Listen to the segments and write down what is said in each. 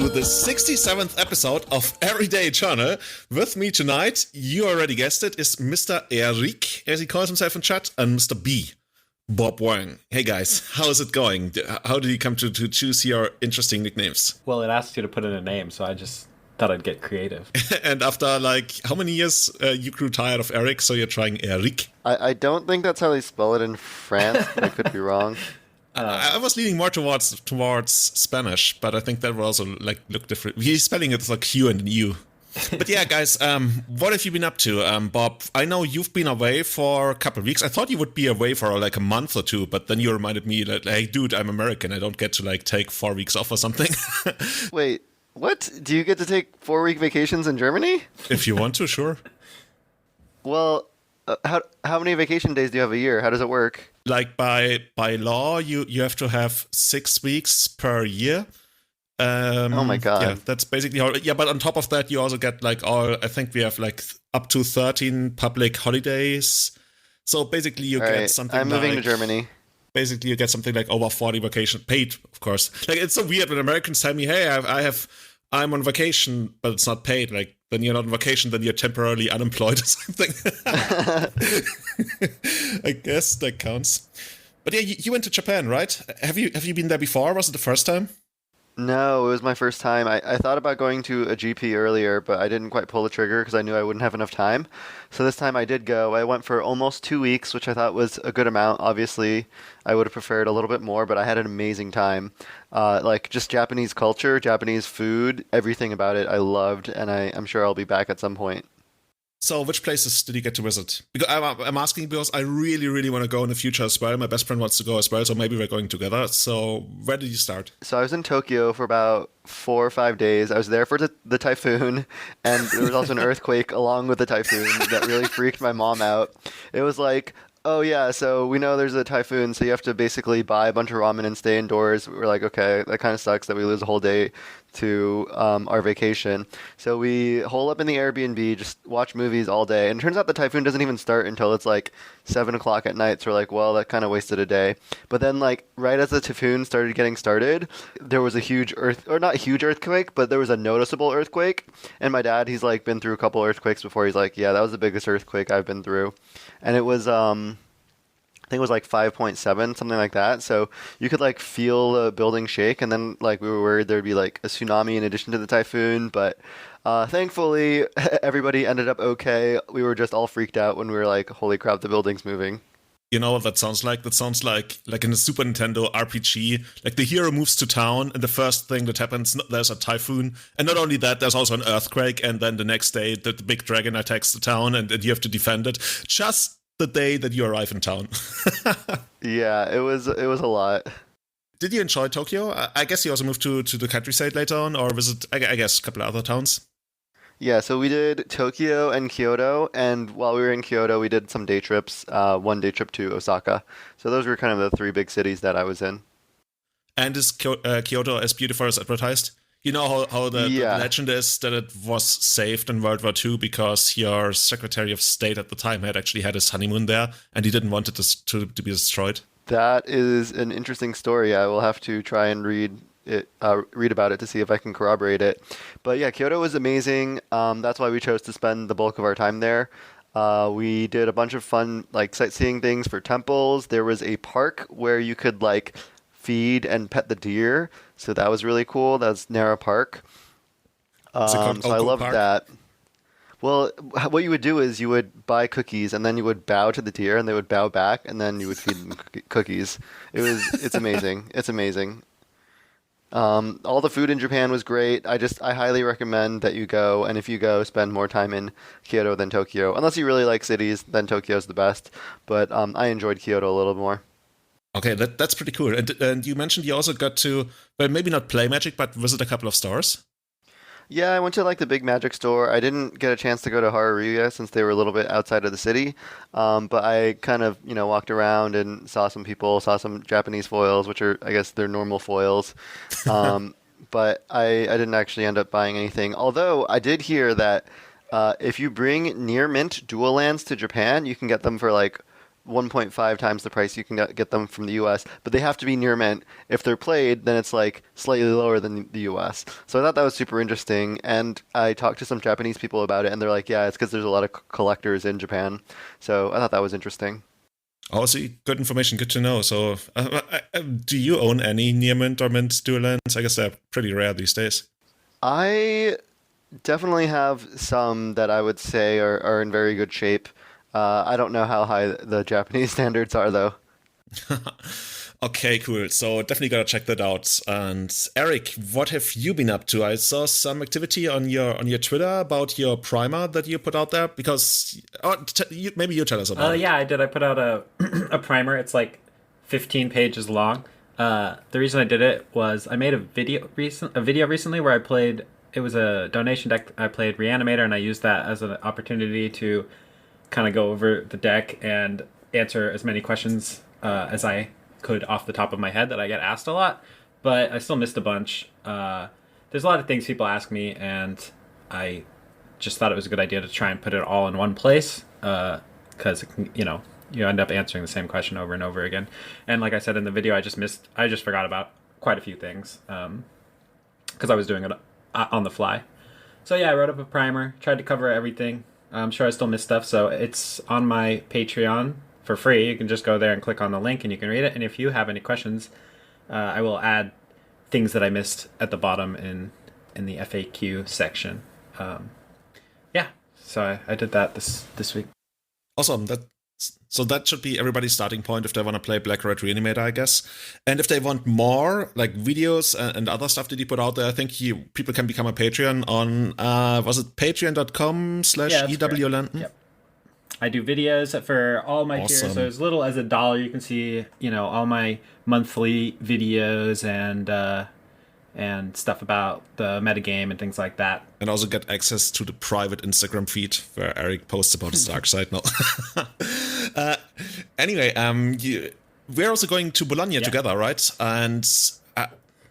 to the 67th episode of Everyday Journal. With me tonight, you already guessed it, is Mr. Eric, as he calls himself in chat, and Mr. B, Bob Wang. Hey guys, how is it going? How did you come to choose your interesting nicknames? Well, it asked you to put in a name, so I just thought I'd get creative. And after how many years you grew tired of Eric, so you're trying Eric? I don't think that's how they spell it in France, but I could be wrong. I was leaning more towards Spanish, but I think that would also look different. He's spelling it like Q and an U. But yeah, guys, what have you been up to? Bob, I know you've been away for a couple of weeks. I thought you would be away for like a month or two, but then you reminded me that, hey, dude, I'm American. I don't get to take 4 weeks off or something. Wait, what? Do you get to take 4-week vacations in Germany? If you want to, sure. Well, how many vacation days do you have a year? How does it work? Like by law, you have to have 6 weeks per year. Oh my god! Yeah, that's basically how. Yeah, but on top of that, you also get I think we have up to 13 public holidays. So basically, you get something. I'm moving to Germany. Basically, you get something like over 40 vacation paid, of course. It's so weird when Americans tell me, "Hey, I'm on vacation, but it's not paid." Then you're not on vacation, then you're temporarily unemployed or something. I guess that counts. But yeah, you went to Japan, right? Have you been there before? Was it the first time? No, it was my first time. I thought about going to a GP earlier, but I didn't quite pull the trigger because I knew I wouldn't have enough time. So this time I did go. I went for almost 2 weeks, which I thought was a good amount. Obviously, I would have preferred a little bit more, but I had an amazing time. Just Japanese culture, Japanese food, everything about it I loved, and I'm sure I'll be back at some point. So which places did you get to visit? Because I'm asking because I really, really want to go in the future as well. My best friend wants to go as well, so maybe we're going together. So where did you start? So I was in Tokyo for about 4 or 5 days. I was there for the typhoon, and there was also an earthquake along with the typhoon that really freaked my mom out. It was like, oh yeah, so we know there's a typhoon, so you have to basically buy a bunch of ramen and stay indoors. We're like, okay, that kind of sucks that we lose a whole day to our vacation. So we hole up in the Airbnb, just watch movies all day. And it turns out the typhoon doesn't even start until it's 7 o'clock at night. So we're like, well, that kind of wasted a day. But then right as the typhoon started getting started, there was a huge not huge earthquake, but there was a noticeable earthquake. And my dad, he's been through a couple earthquakes before. He's like, yeah, that was the biggest earthquake I've been through. And it was, I think it was 5.7, something like that. So you could feel the building shake, and then we were worried there'd be a tsunami in addition to the typhoon. But thankfully, everybody ended up okay. We were just all freaked out when we were like, "Holy crap, the building's moving." You know what that sounds like? That sounds like in a Super Nintendo RPG. The hero moves to town, and the first thing that happens, there's a typhoon. And not only that, there's also an earthquake, and then the next day, the big dragon attacks the town, and you have to defend it. Just the day that you arrive in town. Yeah, it was a lot. Did you enjoy Tokyo? I guess you also moved to the countryside later on, or visit, I guess, a couple of other towns? Yeah, so we did Tokyo and Kyoto, and while we were in Kyoto, we did some day trips, one day trip to Osaka. So those were kind of the 3 big cities that I was in. And is Kyoto as beautiful as advertised? You know how the legend is that it was saved in World War II because your Secretary of State at the time had actually had his honeymoon there, and he didn't want it to be destroyed. That is an interesting story. I will have to try and read about it to see if I can corroborate it. But yeah, Kyoto was amazing. That's why we chose to spend the bulk of our time there. We did a bunch of fun sightseeing things for temples. There was a park where you could feed and pet the deer. So that was really cool. That's Nara Park. So I loved that. Well, what you would do is you would buy cookies, and then you would bow to the deer, and they would bow back, and then you would feed them cookies. It's amazing. It's amazing. All the food in Japan was great. I highly recommend that you go, and if you go, spend more time in Kyoto than Tokyo. Unless you really like cities, then Tokyo's the best. But I enjoyed Kyoto a little more. Okay, that's pretty cool. And you mentioned you also got to, well, maybe not play Magic, but visit a couple of stores. Yeah, I went to the big Magic store. I didn't get a chance to go to Haruya since they were a little bit outside of the city. But I kind of, walked around and saw some people, saw some Japanese foils, which are, I guess, they're normal foils. But I didn't actually end up buying anything. Although I did hear that if you bring near mint dual lands to Japan, you can get them for 1.5 times the price you can get them from the US, but they have to be near mint. If they're played, then it's like slightly lower than the US. So I thought that was super interesting, and I talked to some Japanese people about it, and they're like, yeah, it's because there's a lot of collectors in Japan. So I thought that was interesting. Oh, see, good information, good to know. So, do you own any near mint or mint dual lands? I guess they're pretty rare these days. I definitely have some that I would say are in very good shape. I don't know how high the Japanese standards are, though. Okay, cool. So definitely gotta check that out. And Eric, what have you been up to? I saw some activity on your Twitter about your primer that you put out there. Because maybe you tell us about it. Yeah, I did. I put out a primer. It's like 15 pages long. The reason I did it was I made a video recently where I played. It was a donation deck. I played Reanimator, and I used that as an opportunity to kind of go over the deck and answer as many questions as I could off the top of my head that I get asked a lot, but I still missed a bunch. There's a lot of things people ask me, and I just thought it was a good idea to try and put it all in one place, because you end up answering the same question over and over again. And like I said in the video, I just forgot about quite a few things because I was doing it on the fly. So yeah, I wrote up a primer, tried to cover everything. I'm sure I still missed stuff, so it's on my Patreon for free. You can just go there and click on the link and you can read it. And if you have any questions, I will add things that I missed at the bottom in the FAQ section. Yeah, so I did that this week. Awesome. So that should be everybody's starting point if they want to play Black Red Reanimator, I guess. And if they want more, like videos and other stuff that you put out there, I think people can become a Patreon on, was it patreon.com/EWLanden? Yep. I do videos for all my tiers, so as little as $1, you can see, all my monthly videos and stuff about the metagame and things like that. And also get access to the private Instagram feed where Eric posts about his dark side now. Anyway, we're also going to Bologna together, right? And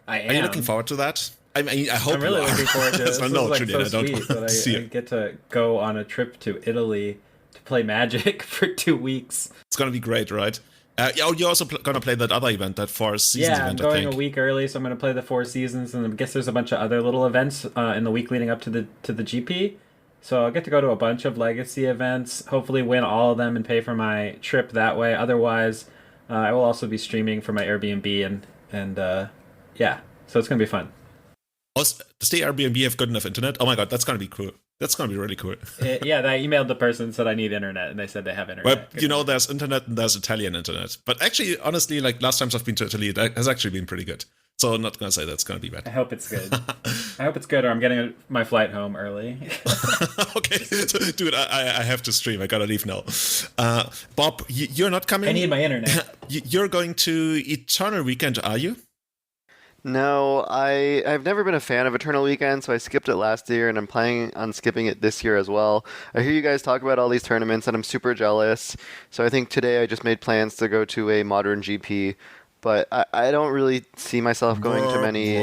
are you looking forward to that? I mean, I hope I'm really looking forward to it. I know, Julian, so sweet that I get to go on a trip to Italy to play Magic for 2 weeks. It's going to be great, right? You're also going to play that other event, that Four Seasons event, I think. Yeah, I'm going a week early, so I'm going to play the Four Seasons, and I guess there's a bunch of other little events in the week leading up to the GP. So I'll get to go to a bunch of Legacy events, hopefully win all of them and pay for my trip that way. Otherwise, I will also be streaming for my Airbnb, and yeah, so it's going to be fun. Also, does the Airbnb have good enough internet? Oh my god, that's going to be cool. That's going to be really cool. Yeah, I emailed the person and said I need internet, and they said they have internet. Well, there's internet and there's Italian internet. But actually, honestly, like last times I've been to Italy, that has actually been pretty good. So I'm not going to say that's going to be bad. I hope it's good. I hope it's good, or I'm getting my flight home early. Okay, dude, I have to stream. I got to leave now. Bob, you're not coming? I need my internet. You're going to Eternal Weekend, are you? No, I've never been a fan of Eternal Weekend, so I skipped it last year, and I'm planning on skipping it this year as well. I hear you guys talk about all these tournaments, and I'm super jealous. So I think today I just made plans to go to a Modern GP, but I don't really see myself going to many...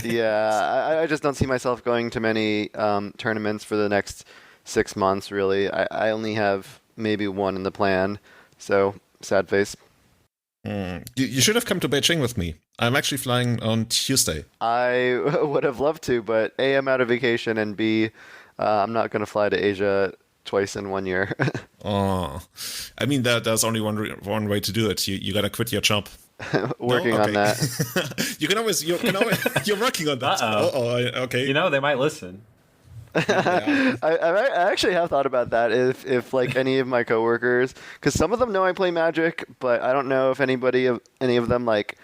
Yeah, I just don't see myself going to many tournaments for the next 6 months, really. I only have maybe one in the plan, so sad face. You should have come to Beijing with me. I'm actually flying on Tuesday. I would have loved to, but A, I'm out of vacation, and B, I'm not going to fly to Asia twice in 1 year. Oh, I mean, there's only one way to do it. You got to quit your job. Working on that. You can always you're working on that. Okay. They might listen. Yeah. I actually have thought about that if like any of my coworkers, because some of them know I play Magic, but I don't know if any of them like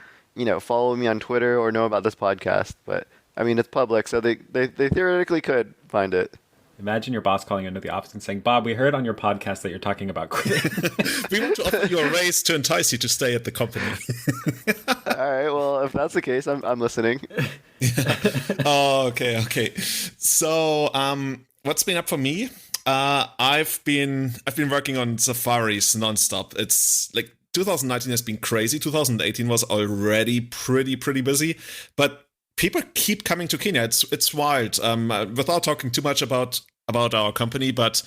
follow me on Twitter or know about this podcast. But I mean, it's public, so they theoretically could find it. Imagine your boss calling you into the office and saying, "Bob, we heard on your podcast that you're talking about quitting. We want to offer you a raise to entice you to stay at the company." All right, well, if that's the case, I'm listening. Oh, okay. So, what's been up for me? I've been working on safaris nonstop. It's like 2019 has been crazy. 2018 was already pretty busy, but people keep coming to Kenya. It's wild. Without talking too much about our company, but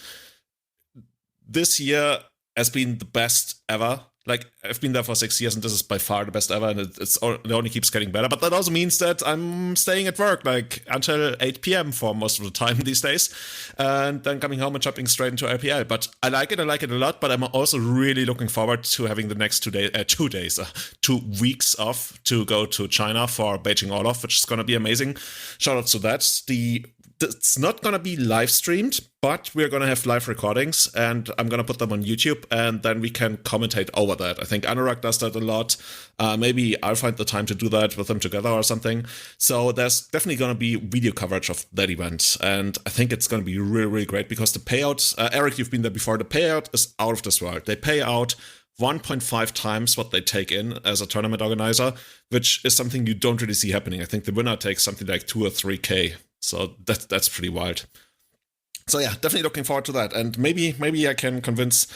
this year has been the best ever. Like, I've been there for 6 years, and this is by far the best ever, and it only keeps getting better. But that also means that I'm staying at work, like, until 8 p.m. for most of the time these days, and then coming home and jumping straight into IPL. But I like it a lot, but I'm also really looking forward to having the next 2 weeks off to go to China for Beijing Olaf, which is going to be amazing. Shout out to that. It's not going to be live streamed, but we're going to have live recordings, and I'm going to put them on YouTube, and then we can commentate over that. I think Anurag does that a lot. Maybe I'll find the time to do that with them together or something. So there's definitely going to be video coverage of that event, and I think it's going to be really, really great because the payout, Eric, you've been there before, the payout is out of this world. They pay out 1.5 times what they take in as a tournament organizer, which is something you don't really see happening. I think the winner takes something like 2 or 3K. So that's pretty wild. So yeah, definitely looking forward to that. And maybe I can convince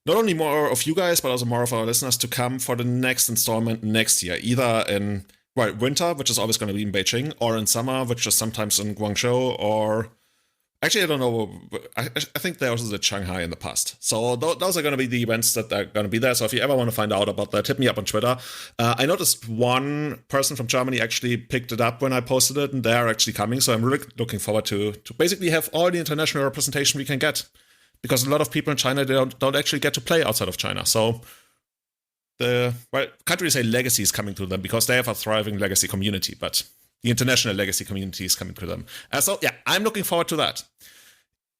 not only more of you guys, but also more of our listeners to come for the next installment next year, either in winter, which is always going to be in Beijing, or in summer, which is sometimes in Guangzhou, or actually, I don't know. I think there was the Shanghai in the past. So those are going to be the events that are going to be there. So if you ever want to find out about that, hit me up on Twitter. I noticed one person from Germany actually picked it up when I posted it, and they're actually coming. So I'm really looking forward to basically have all the international representation we can get. Because a lot of people in China, they don't actually get to play outside of China. So can't really say legacy is coming to them because they have a thriving legacy community, but the international legacy community is coming to them. So yeah, I'm looking forward to that.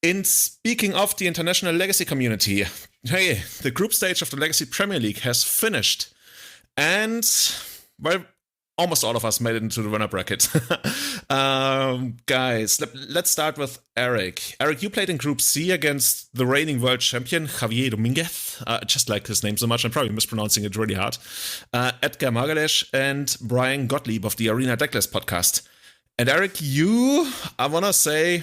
In speaking of the international legacy community, hey, the group stage of the Legacy Premier League has finished. And, well, almost all of us made it into the winner bracket. Guys, let's start with Eric. Eric, you played in Group C against the reigning world champion, Javier Dominguez. Just like his name so much, I'm probably mispronouncing it really hard. Edgar Margalesh and Brian Gottlieb of the Arena Decklist podcast. And Eric, I want to say,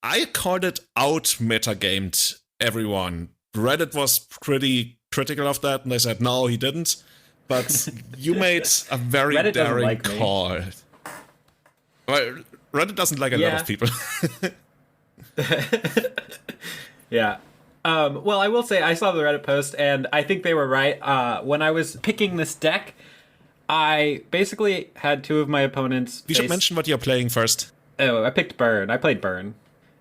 I called it out metagamed everyone. Reddit was pretty critical of that, and they said, no, he didn't. But you made a very Reddit daring like call. Well, Reddit doesn't like a lot of people. Yeah. Well, I will say I saw the Reddit post, and I think they were right. When I was picking this deck, I basically had two of my opponents. We should mention what you're playing first. Oh, I picked Burn. I played Burn.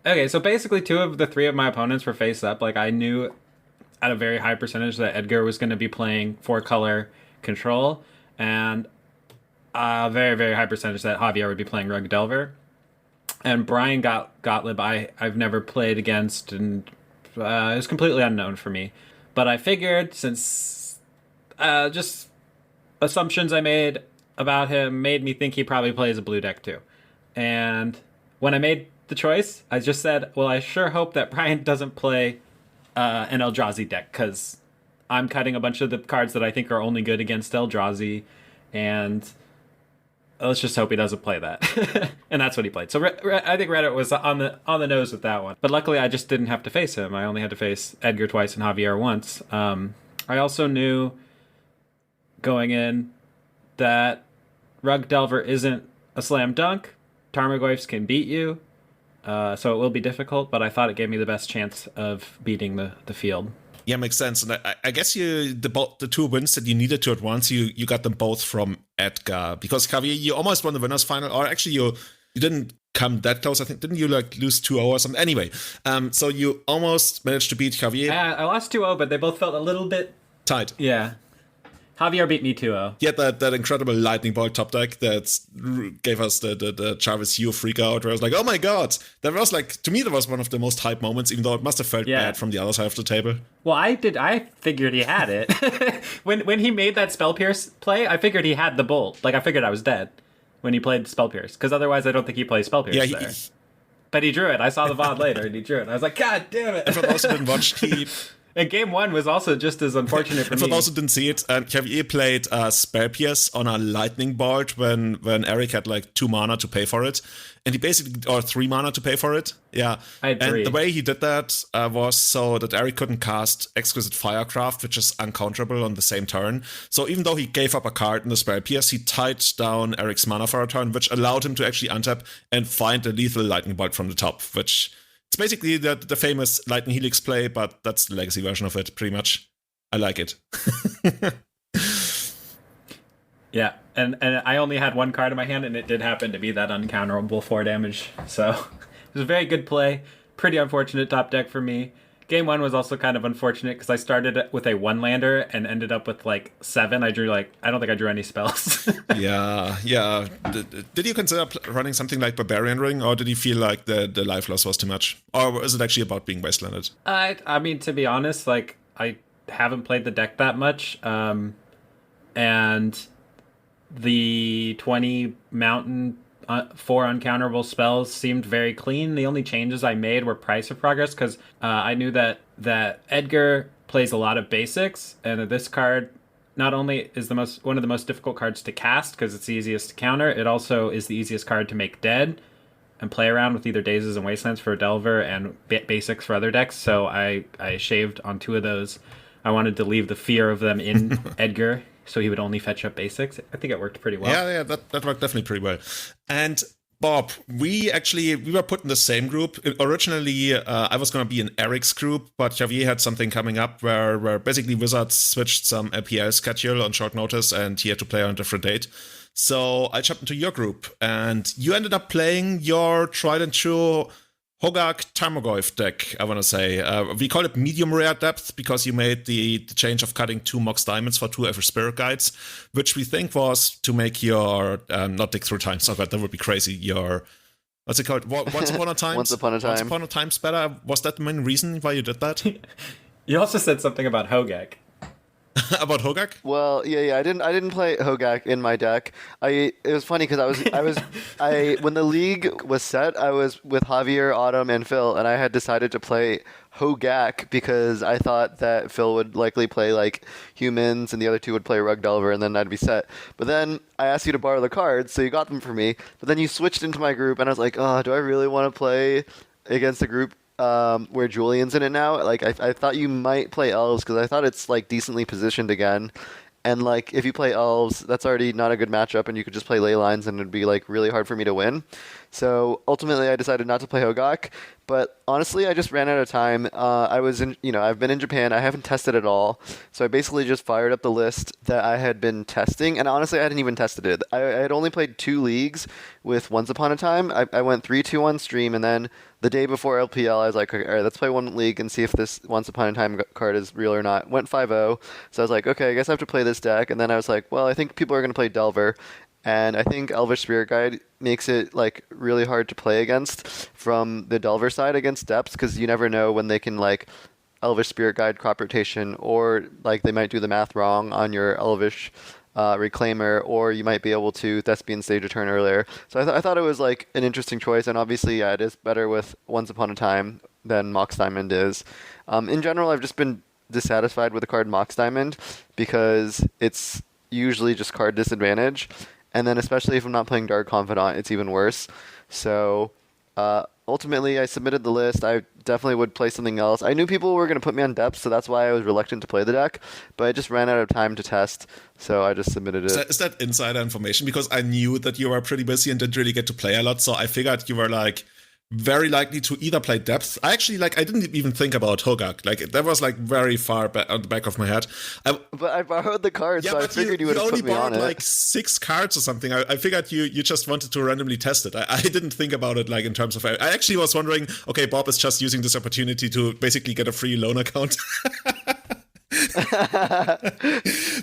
Okay, so basically 2 of the 3 of my opponents were face up. Like, I knew at a very high percentage that Edgar was going to be playing 4-color control, and a very, very high percentage that Javier would be playing RUG Delver. And Brian Gottlieb, I've never played against, and it was completely unknown for me. But I figured, since just assumptions I made about him made me think he probably plays a blue deck too. And when I made the choice, I just said, well, I sure hope that Brian doesn't play an Eldrazi deck, because I'm cutting a bunch of the cards that I think are only good against Eldrazi, and let's just hope he doesn't play that. And that's what he played. So I think Reddit was on the nose with that one. But luckily, I just didn't have to face him. I only had to face Edgar twice and Javier once. I also knew going in that RUG Delver isn't a slam dunk. Tarmogoyfs can beat you. So it will be difficult, but I thought it gave me the best chance of beating the field. Yeah, makes sense. And I guess the 2 wins that you needed to advance, you got them both from Edgar. Because Javier, you almost won the winners final, or actually you didn't come that close. I think, didn't you lose 2-0 or something? Anyway, so you almost managed to beat Javier. I lost 2-0, but they both felt a little bit tight. Yeah. Javier beat me 2-0. Yeah, that incredible lightning bolt top deck that gave us the Jarvis Hugh freak out, where I was like, oh my god. That was to me, that was one of the most hype moments, even though it must have felt bad from the other side of the table. Well, I figured he had it. when he made that Spell Pierce play, I figured he had the bolt. I figured I was dead when he played Spell Pierce, because otherwise I don't think he plays Spell Pierce there. But he drew it. I saw the VOD later, and he drew it. I was like, god damn it. And for those who didn't watch, and game 1 was also just as unfortunate for me. For those who didn't see it, Javier played Spell Pierce on a lightning bolt when Eric had 2 mana to pay for it. And he basically, or 3 mana to pay for it. Yeah. I had 3. And the way he did that was so that Eric couldn't cast Exquisite Firecraft, which is uncounterable on the same turn. So even though he gave up a card in the Spell Pierce, he tied down Eric's mana for a turn, which allowed him to actually untap and find the lethal lightning bolt from the top, which It's basically the famous Lightning Helix play, but that's the legacy version of it, pretty much. I like it. Yeah, and I only had one card in my hand, and it did happen to be that uncounterable 4 damage. So it was a very good play. Pretty unfortunate top deck for me. Game 1 was also kind of unfortunate because I started with a 1-lander and ended up with like 7. I don't think I drew any spells. Yeah. Did you consider running something like Barbarian Ring, or did you feel like the life loss was too much? Or is it actually about being wastelanded? I mean, to be honest, like, I haven't played the deck that much. And the 20 mountain 4 uncounterable spells seemed very clean. The only changes I made were price of progress, because I knew that Edgar plays a lot of basics, and this card not only is one of the most difficult cards to cast because it's the easiest to counter, it also is the easiest card to make dead and play around with either Dazes and Wastelands for Delver and basics for other decks. So I shaved on 2 of those. I wanted to leave the fear of them in Edgar, so he would only fetch up basics. I think it worked pretty well. Yeah, that worked definitely pretty well. And Bob, we were put in the same group. Originally, I was going to be in Eric's group, but Javier had something coming up where basically Wizards switched some LPL schedule on short notice, and he had to play on a different date. So I jumped into your group, and you ended up playing your tried and true Hogak Tarmogoyf deck, I want to say. We call it medium rare depth because you made the change of cutting 2 Mox Diamonds for 2 Every Spirit Guides, which we think was to make your, not dig through time, so that would be crazy, your, what's it called? Once Upon a Time? Once Upon a Time. Once Upon a Time's better. Was that the main reason why you did that? You also said something about Hogak. About Hogak? Well, yeah. I didn't play Hogak in my deck. It was funny because when the league was set, I was with Javier, Autumn, and Phil, and I had decided to play Hogak because I thought that Phil would likely play like humans and the other 2 would play Rug Delver, and then I'd be set. But then I asked you to borrow the cards, so you got them for me. But then you switched into my group, and I was like, oh, do I really want to play against a group where Julian's in it now? Like, I thought you might play Elves because I thought it's like decently positioned again. And like, if you play Elves, that's already not a good matchup, and you could just play Ley Lines, and it'd be like really hard for me to win. So ultimately, I decided not to play Hogak. But honestly, I just ran out of time. I've been in Japan. I haven't tested at all. So I basically just fired up the list that I had been testing. And honestly, I hadn't even tested it. I had only played 2 leagues with Once Upon a Time. I went 3-2 on stream, and then the day before LPL, I was like, okay, all right, let's play 1 league and see if this Once Upon a Time card is real or not. Went 5-0. So I was like, okay, I guess I have to play this deck. And then I was like, well, I think people are going to play Delver. And I think Elvish Spirit Guide makes it like really hard to play against from the Delver side against depths, because you never know when they can like Elvish Spirit Guide crop rotation, or like they might do the math wrong on your Elvish Reclaimer, or you might be able to Thespian stage a turn earlier. So I thought it was like an interesting choice, and obviously, yeah, it is better with Once Upon a Time than Mox Diamond is. In general, I've just been dissatisfied with the card Mox Diamond because it's usually just card disadvantage. And then especially if I'm not playing Dark Confidant, it's even worse. So ultimately, I submitted the list. I definitely would play something else. I knew people were going to put me on depth, so that's why I was reluctant to play the deck. But I just ran out of time to test, so I just submitted it. Is that insider information? Because I knew that you were pretty busy and didn't really get to play a lot, so I figured you were like very likely to either play depth. I didn't even think about Hogak. Like, that was like very far on the back of my head. But I borrowed the cards, so I figured you would have put me on it. You only borrowed like 6 cards or something. I figured you just wanted to randomly test it. I didn't think about it like in terms of... I actually was wondering, okay, Bob is just using this opportunity to basically get a free loan account.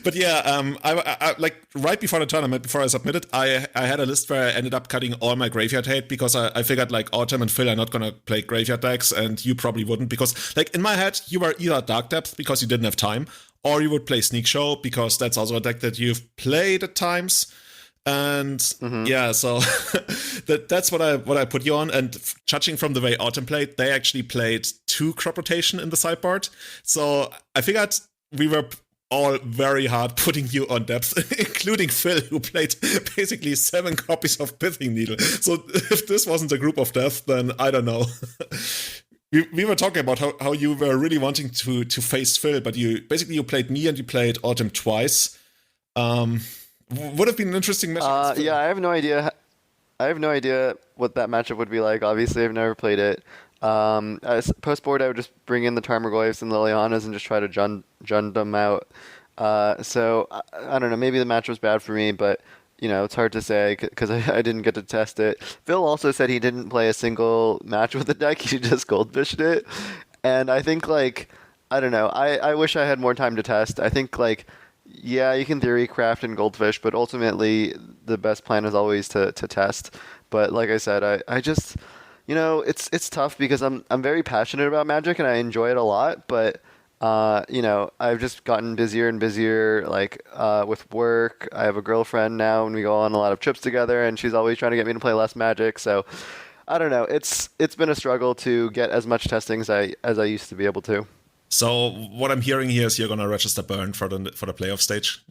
But yeah, I like right before the tournament, before I submitted, I had a list where I ended up cutting all my graveyard hate because I figured like Autumn and Phil are not gonna play graveyard decks, and you probably wouldn't, because like in my head you were either Dark Depth because you didn't have time, or you would play Sneak Show because that's also a deck that you've played at times. And yeah, so that's what I put you on. And judging from the way Autumn played, they actually played 2 crop rotation in the sideboard. So I figured we were all very hard putting you on depth, including Phil, who played basically 7 copies of Pithing Needle. So if this wasn't a group of death, then I don't know. We were talking about how you were really wanting to face Phil, but you played me and you played Autumn twice. Would have been an interesting matchup. Yeah, I have no idea. I have no idea what that matchup would be like. Obviously, I've never played it. As post board, I would just bring in the Tarmogoyfs and Lilianas and just try to jund them out. I don't know. Maybe the match was bad for me, but it's hard to say because I didn't get to test it. Phil also said he didn't play a single match with the deck. He just goldfished it, and I think I don't know. I wish I had more time to test. I think yeah, you can theory craft and goldfish, but ultimately the best plan is always to test. But like I said, I just it's tough because I'm very passionate about Magic and I enjoy it a lot, but I've just gotten busier and busier, with work. I have a girlfriend now, and we go on a lot of trips together, and she's always trying to get me to play less Magic. So, I don't know. It's been a struggle to get as much testing as I used to be able to. So what I'm hearing here is you're gonna register Burn for the playoff stage.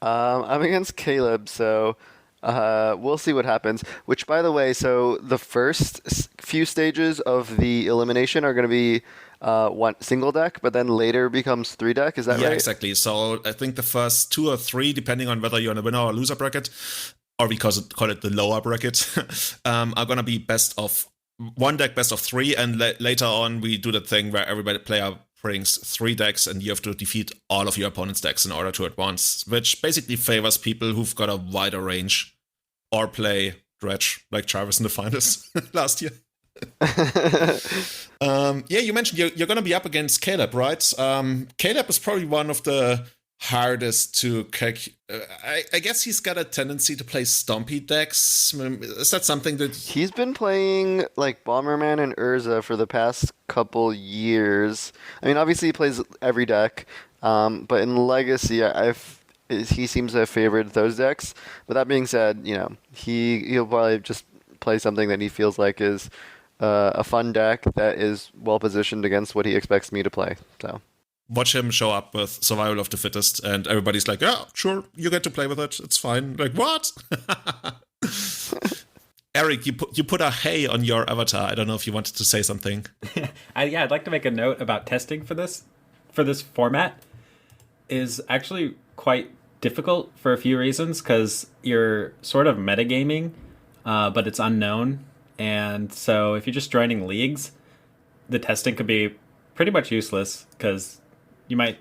I'm against Caleb, so we'll see what happens. Which, by the way, so the first few stages of the elimination are going to be one single deck, but then later becomes 3 deck. Is that right? Yeah, exactly. So I think the first 2 or 3, depending on whether you're in a winner or loser bracket, or we call it the lower bracket, are going to be best of 1 deck, best of 3, and later on we do the thing where everybody player brings 3 decks and you have to defeat all of your opponent's decks in order to advance, which basically favors people who've got a wider range or play Dredge like Travis in the finals last year. Yeah, you mentioned you're going to be up against Caleb, right? Caleb is probably one of the hardest to kick. I guess he's got a tendency to play stompy decks. Is that something that he's been playing Bomberman and Urza for the past couple years? I mean, obviously he plays every deck, but in Legacy, he seems to have favored those decks. But that being said, he'll probably just play something that he feels like is a fun deck that is well positioned against what he expects me to play. So watch him show up with Survival of the Fittest, and everybody's like, "Yeah, sure, you get to play with it. It's fine." Like, what? Eric, you put a hey on your avatar. I don't know if you wanted to say something. I'd like to make a note about testing for this format. Is actually quite difficult for a few reasons because you're sort of metagaming, but it's unknown. And so if you're just joining leagues, the testing could be pretty much useless because you might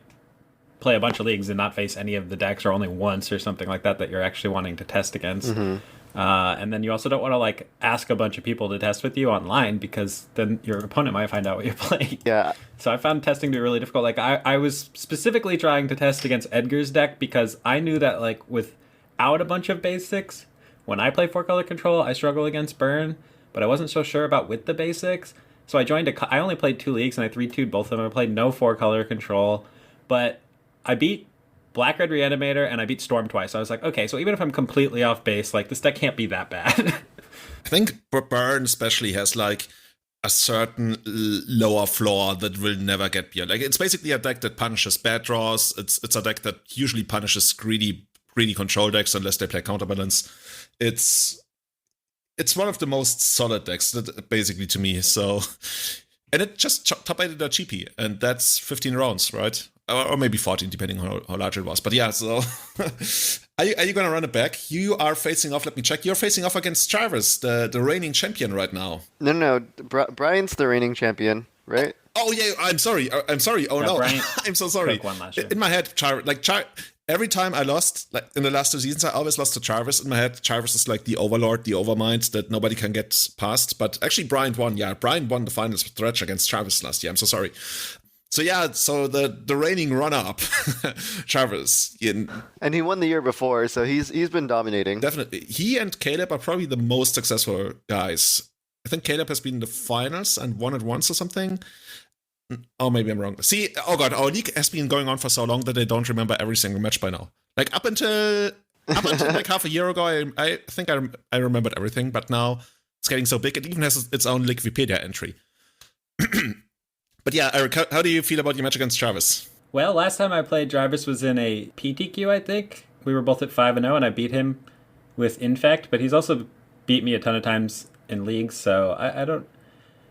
play a bunch of leagues and not face any of the decks or only once or something like that you're actually wanting to test against. Mm-hmm. And then you also don't want to ask a bunch of people to test with you online because then your opponent might find out what you're playing. Yeah. So I found testing to be really difficult. I was specifically trying to test against Edgar's deck because I knew that without a bunch of basics, when I play 4-color control, I struggle against Burn, but I wasn't so sure about with the basics. So I I only played 2 leagues and I 3-2'd both of them. I played no 4-color control, but I beat Black Red Reanimator and I beat Storm twice. So I was like, okay, so even if I'm completely off base, this deck can't be that bad. I think Burn especially has a certain lower floor that will never get beyond. It's basically a deck that punishes bad draws. It's a deck that usually punishes greedy control decks unless they play counterbalance. It's one of the most solid decks, basically, to me. So, and it just top-aided a GP, and that's 15 rounds, right? Or maybe 14, depending on how large it was. But yeah, so are you going to run it back? You are facing off. Let me check. You're facing off against Jarvis, the reigning champion right now. No. Brian's the reigning champion, right? Oh yeah, I'm sorry. Oh yeah, no, Brian I'm so sorry. One last year. In my head, every time I lost, in the last 2 seasons, I always lost to Jarvis. In my head, Jarvis is the overlord, the overmind that nobody can get past. But actually, Brian won. Yeah, Brian won the finals with Dredge against Jarvis last year. I'm so sorry. So yeah, so the reigning runner-up, Jarvis. And he won the year before, so he's been dominating. Definitely. He and Caleb are probably the most successful guys. I think Caleb has been in the finals and won it once or something. Oh, maybe I'm wrong. See, oh god, our league has been going on for so long that I don't remember every single match by now. Up until half a year ago, I think I remembered everything, but now it's getting so big, it even has its own Wikipedia entry. But yeah, Eric, how do you feel about your match against Travis? Well, last time I played, Jarvis was in a PTQ, I think. We were both at 5-0, and I beat him with Infect, but he's also beat me a ton of times in leagues, so I don't...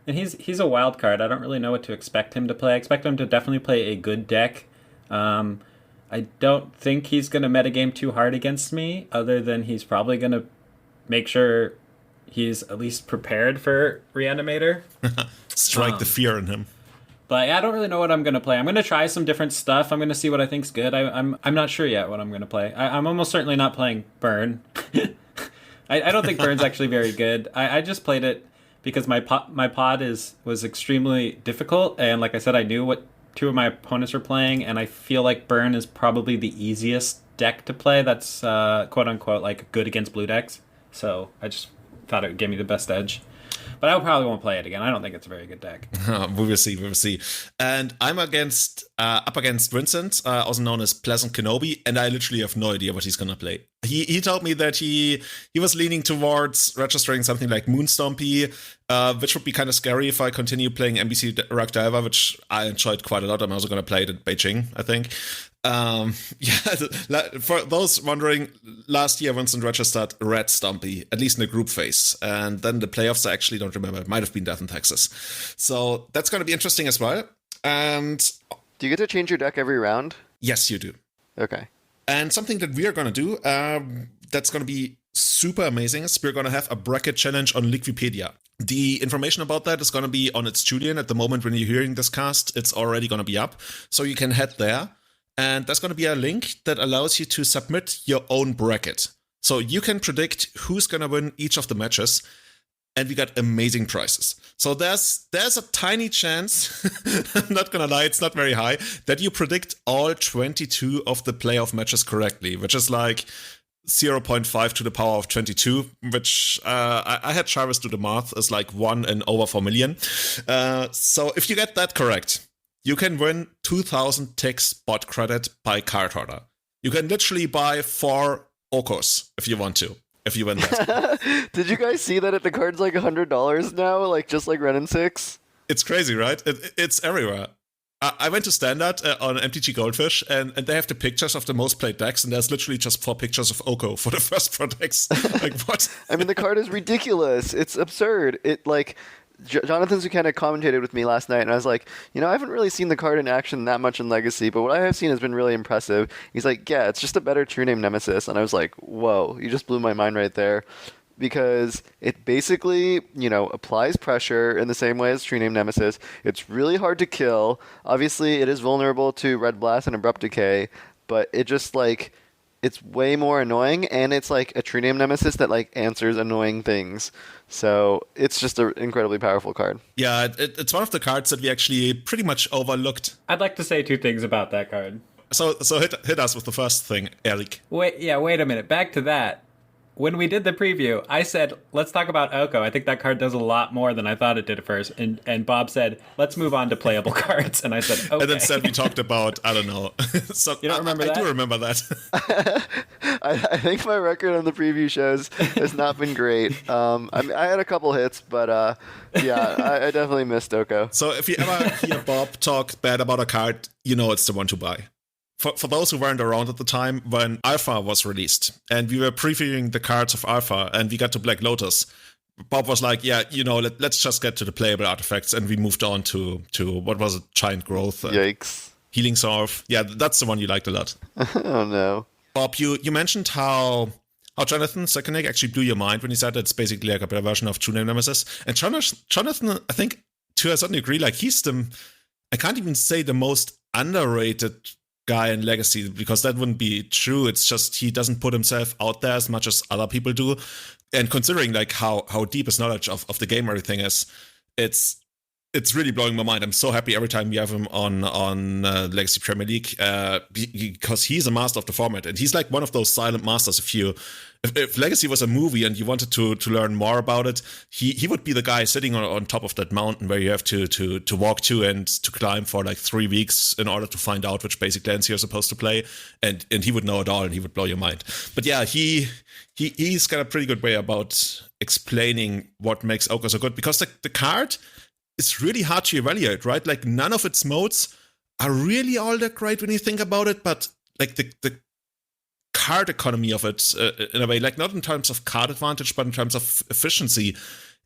And he's a wild card. I don't really know what to expect him to play. I expect him to definitely play a good deck. I don't think he's going to metagame too hard against me, other than he's probably going to make sure he's at least prepared for Reanimator. Strike the fear in him. But yeah, I don't really know what I'm going to play. I'm going to try some different stuff. I'm going to see what I think's good. I'm not sure yet what I'm going to play. I'm almost certainly not playing Burn. I don't think Burn's actually very good. I just played it because my pod was extremely difficult, and like I said, I knew what two of my opponents were playing, and I feel like Burn is probably the easiest deck to play that's quote unquote like good against blue decks. So I just thought it would give me the best edge. But I probably won't play it again. I don't think it's a very good deck. We will see. And I'm up against Vincent, also known as Pleasant Kenobi, and I literally have no idea what he's gonna play. He told me that he was leaning towards registering something like Moonstompy, which would be kind of scary if I continue playing NBC RUG Delver, which I enjoyed quite a lot. I'm also gonna play it in Beijing, I think. For those wondering, last year Vincent registered Red Stompy, at least in the group phase, and then the playoffs I actually don't remember. It might have been Death in Texas, so that's going to be interesting as well. And do you get to change your deck every round? Yes, you do. Okay. And something that we are going to do that's going to be super amazing is we're going to have a bracket challenge on Liquipedia. The information about that is going to be on its Julian. At the moment when you're hearing this cast, it's already going to be up, so you can head there. And there's going to be a link that allows you to submit your own bracket. So you can predict who's going to win each of the matches. And we got amazing prizes. So there's a tiny chance, I'm not going to lie, it's not very high, that you predict all 22 of the playoff matches correctly, which is like 0.5 to the power of 22, which I had Cyrus do the math, is like 1 in over 4 million. So if you get that correct, you can win 2,000 tick spot credit by card order. You can literally buy 4 Okos if you want to, if you win that. Did you guys see that the card's like $100 now, like just like Ren and 6? It's crazy, right? It's everywhere. I went to Standard on MTG Goldfish, and they have the pictures of the most played decks, and there's literally just 4 pictures of Oko for the first 4 decks. Like, what? I mean, the card is ridiculous. It's absurd. It, like... Jonathan Zucana commentated with me last night, and I was like, I haven't really seen the card in action that much in Legacy, but what I have seen has been really impressive. He's like, yeah, it's just a better True Name Nemesis. And I was like, whoa, you just blew my mind right there. Because it basically, applies pressure in the same way as True Name Nemesis. It's really hard to kill. Obviously, it is vulnerable to Red Blast and Abrupt Decay, but it just, like... It's way more annoying, and it's like a True Name Nemesis that like answers annoying things. So it's just an incredibly powerful card. Yeah, it's one of the cards that we actually pretty much overlooked. I'd like to say 2 things about that card. So hit us with the first thing, Eric. Wait a minute. Back to that. When we did the preview, I said, let's talk about Oko. I think that card does a lot more than I thought it did at first. And Bob said, let's move on to playable cards. And I said, okay. And then said we talked about, I don't know. So, you don't remember that? I do remember that. I think my record on the preview shows has not been great. I had a couple hits, but yeah, I definitely missed Oko. So if you ever hear Bob talk bad about a card, it's the one to buy. For those who weren't around at the time when Alpha was released, and we were previewing the cards of Alpha, and we got to Black Lotus, Bob was like, yeah, let's just get to the playable artifacts, and we moved on to what was it, Giant Growth? Yikes. Healing Salve. Yeah, that's the one you liked a lot. Oh, no. Bob, you mentioned how Jonathan Sekunik actually blew your mind when he said it's basically like a better version of True Name Nemesis. And Jonathan, I think, to a certain degree, like he's I can't even say the most underrated guy in Legacy, because that wouldn't be true. It's just he doesn't put himself out there as much as other people do. And considering like how deep his knowledge of the game and everything is, it's really blowing my mind. I'm so happy every time we have him on Legacy Premier League because he's a master of the format, and he's like one of those silent masters. If Legacy was a movie and you wanted to learn more about it, he would be the guy sitting on top of that mountain where you have to walk to and to climb for like 3 weeks in order to find out which basic lands you're supposed to play, and he would know it all and he would blow your mind. But yeah, he's got a pretty good way about explaining what makes Oko so good, because the card is really hard to evaluate, right? Like none of its modes are really all that great when you think about it, but like the card economy of it, in a way, like not in terms of card advantage, but in terms of efficiency,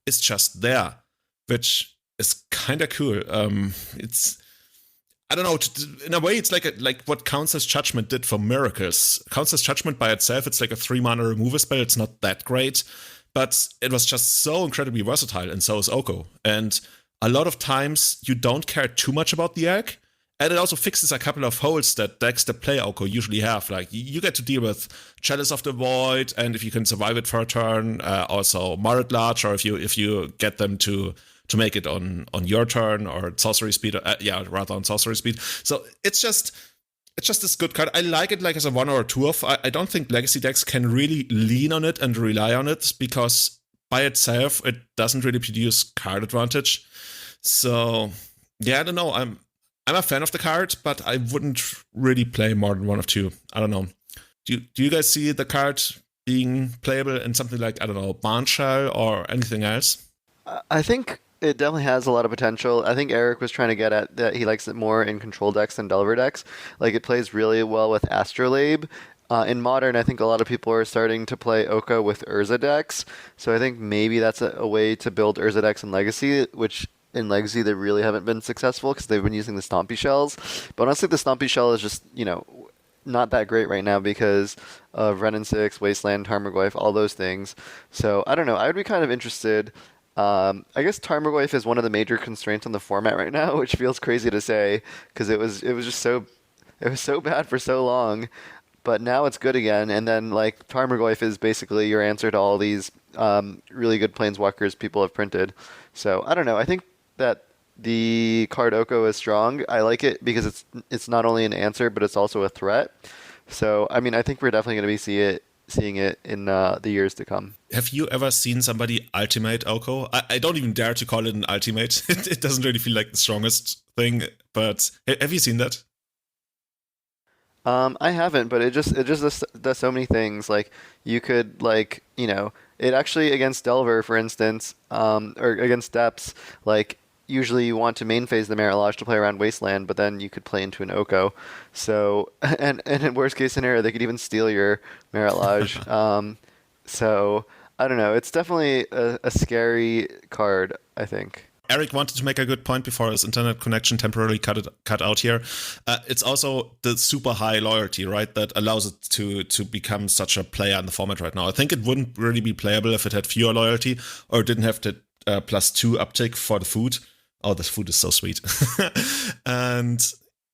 is just there, which is kind of cool. It's, I don't know, in a way, it's like what Counsel's Judgment did for Miracles. Counsel's Judgment by itself, it's like a 3-mana removal spell. It's not that great, but it was just so incredibly versatile, and so is Oko. And a lot of times you don't care too much about the egg. And it also fixes a couple of holes that decks that play Oko usually have. Like, you get to deal with Chalice of the Void, and if you can survive it for a turn, also Marret Large, or if you get them to make it on your turn, or sorcery speed, rather on sorcery speed. So it's just this good card. I like it like as a 1 or a 2 of. I don't think Legacy decks can really lean on it and rely on it, because by itself it doesn't really produce card advantage. So yeah, I don't know. I'm a fan of the card, but I wouldn't really play more than 1 of 2. I don't know. Do you guys see the card being playable in something like, I don't know, Barnshell or anything else? I think it definitely has a lot of potential. I think Eric was trying to get at that he likes it more in control decks than Delver decks. Like, it plays really well with Astrolabe. In Modern, I think a lot of people are starting to play Oko with Urza decks. So I think maybe that's a way to build Urza decks in Legacy, which in Legacy they really haven't been successful because they've been using the Stompy Shells. But honestly, the Stompy Shell is just, not that great right now because of Ren and 6, Wasteland, Tarmogoyf, all those things. So I don't know. I would be kind of interested. I guess Tarmogoyf is one of the major constraints on the format right now, which feels crazy to say because it was so bad for so long. But now it's good again, and then like Tarmogoyf is basically your answer to all these really good Planeswalkers people have printed. So I don't know. I think that the card Oko is strong. I like it because it's not only an answer, but it's also a threat. So I mean, I think we're definitely going to be seeing it in the years to come. Have you ever seen somebody ultimate Oko? I don't even dare to call it an ultimate. It doesn't really feel like the strongest thing, but have you seen that? I haven't, but it just does so many things. Like, you could, like, it actually against Delver, for instance, or against Depths, like, usually you want to main phase the Merit Lodge to play around Wasteland, but then you could play into an Oko. So, and in worst case scenario, they could even steal your Merit Lodge. So, I don't know. It's definitely a scary card, I think. Eric wanted to make a good point before his internet connection temporarily cut out here. It's also the super high loyalty, right, that allows it to become such a player in the format right now. I think it wouldn't really be playable if it had fewer loyalty or didn't have the +2 uptick for the food. Oh, this food is so sweet. And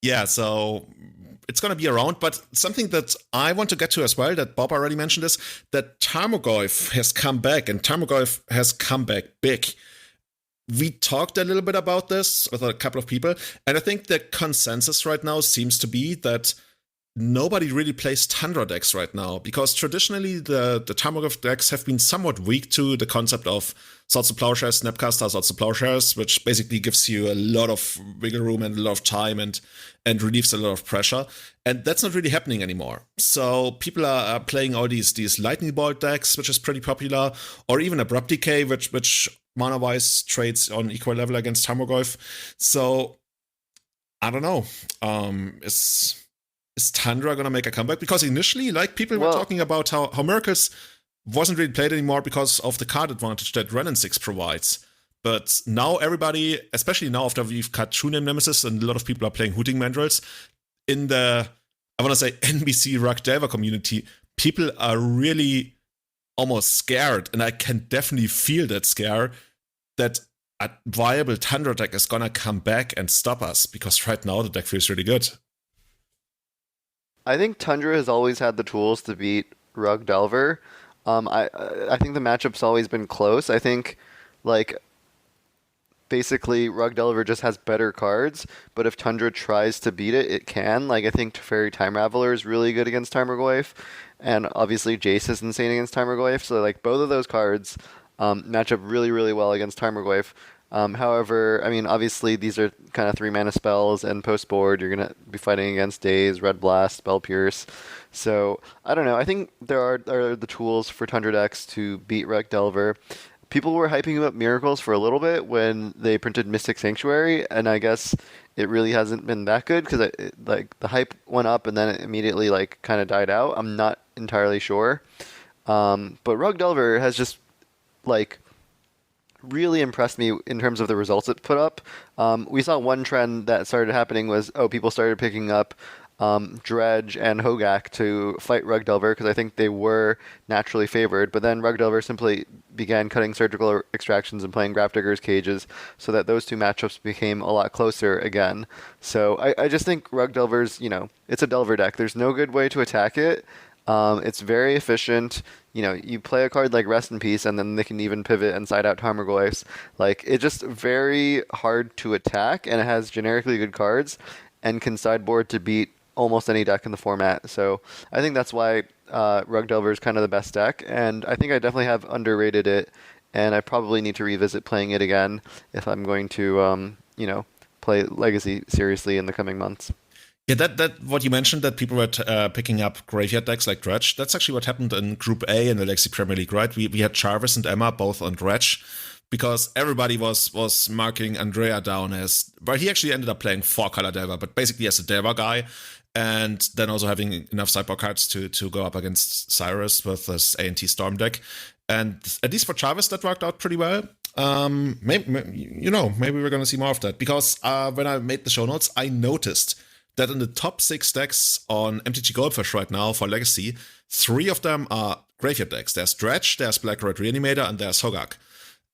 yeah, so it's going to be around. But something that I want to get to as well, that Bob already mentioned, is that Tarmogoyf has come back, and Tarmogoyf has come back big. We talked a little bit about this with a couple of people, and I think the consensus right now seems to be that nobody really plays Tundra decks right now, because traditionally the Tarmogoyf decks have been somewhat weak to the concept of Swords to Plowshares, Snapcaster, Swords to Plowshares, which basically gives you a lot of wiggle room and a lot of time and relieves a lot of pressure. And that's not really happening anymore. So people are playing all these Lightning Bolt decks, which is pretty popular, or even Abrupt Decay, which mana-wise trades on equal level against Tarmogoyf. So I don't know. Is Tundra gonna make a comeback? Because initially, like, people were talking about how Miracles wasn't really played anymore because of the card advantage that Ren and 6 provides. But now everybody, especially now after we've cut True Name Nemesis and a lot of people are playing Hooting Mandrills, in the, I want to say, NBC RUG Delver community, people are really almost scared, and I can definitely feel that scare, that a viable Tundra deck is gonna come back and stop us, because right now the deck feels really good. I think Tundra has always had the tools to beat RUG Delver. I think the matchup's always been close. I think, like, basically RUG Delver just has better cards, but if Tundra tries to beat it, it can. Like, I think Teferi Time Raveler is really good against Tarmogoyf, and obviously Jace is insane against Tarmogoyf, so, like, both of those cards match up really, really well against Tarmogoyf. However, I mean, obviously these are kind of 3-mana spells, and post-board you're going to be fighting against Daze, Red Blast, Spell Pierce. So, I don't know. I think there are the tools for Tundra decks to beat RUG Delver. People were hyping up Miracles for a little bit when they printed Mystic Sanctuary, and I guess it really hasn't been that good because like the hype went up and then it immediately like kind of died out. I'm not entirely sure. But RUG Delver has just like really impressed me in terms of the results it put up. We saw one trend that started happening was, people started picking up Dredge and Hogak to fight RUG Delver because I think they were naturally favored. But then RUG Delver simply began cutting surgical extractions and playing Grafdigger's cages so that those two matchups became a lot closer again. So I just think RUG Delver's, it's a Delver deck. There's no good way to attack it. It's very efficient. You play a card like Rest in Peace, and then they can even pivot and side out Tarmogoyfs. Like, it's just very hard to attack, and it has generically good cards, and can sideboard to beat almost any deck in the format. So I think that's why RUG Delver is kind of the best deck, and I think I definitely have underrated it, and I probably need to revisit playing it again if I'm going to, play Legacy seriously in the coming months. Yeah, that what you mentioned, that people were picking up graveyard decks like Dredge, that's actually what happened in Group A in the Legacy Premier League, right? We had Jarvis and Emma both on Dredge, because everybody was marking Andrea down as, but he actually ended up playing 4-color Delver, but basically as a Delver guy, and then also having enough sideboard cards to go up against Cyrus with this A&T Storm deck. And at least for Jarvis, that worked out pretty well. Maybe we're going to see more of that, because when I made the show notes, I noticed that in the top 6 decks on MTG Goldfish right now for Legacy, 3 of them are graveyard decks. There's Dredge, there's Black Red Reanimator, and there's Hogak.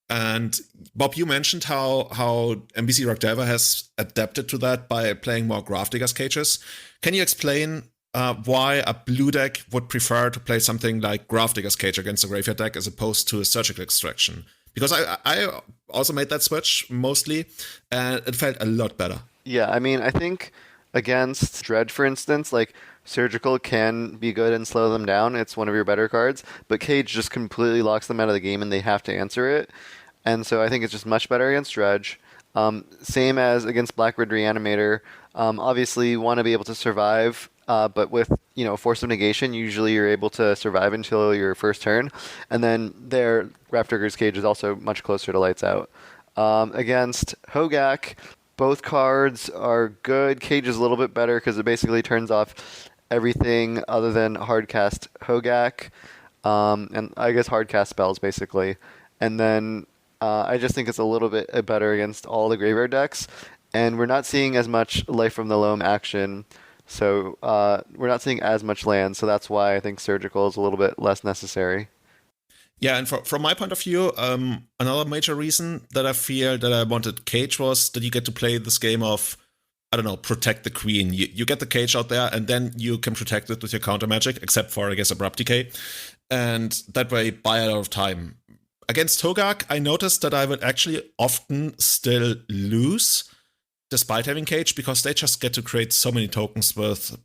And Bob, you mentioned how NBC RUG Delver has adapted to that by playing more Grafdigger's cages. Can you explain why a blue deck would prefer to play something like Grafdigger's cage against a graveyard deck as opposed to a surgical extraction? Because I also made that switch mostly, and it felt a lot better. Yeah, I mean, I think against Dredge, for instance, like, Surgical can be good and slow them down. It's one of your better cards, but Cage just completely locks them out of the game and they have to answer it. And so I think it's just much better against Dredge. Same as against Black Red Reanimator. Obviously, you want to be able to survive, but with Force of Negation, usually you're able to survive until your first turn. And then their Grafdigger's Cage is also much closer to Lights Out. Against Hogak, both cards are good. Cage is a little bit better because it basically turns off everything other than hardcast Hogak, and I guess hardcast spells, basically. And then I just think it's a little bit better against all the graveyard decks, and we're not seeing as much Life from the Loam action, so we're not seeing as much land, so that's why I think Surgical is a little bit less necessary. Yeah, and from my point of view, another major reason that I feel that I wanted Cage was that you get to play this game of, protect the queen. You get the cage out there, and then you can protect it with your counter magic, except for, I guess, Abrupt Decay. And that way, buy a lot of time. Against Hogak, I noticed that I would actually often still lose, despite having cage, because they just get to create so many tokens with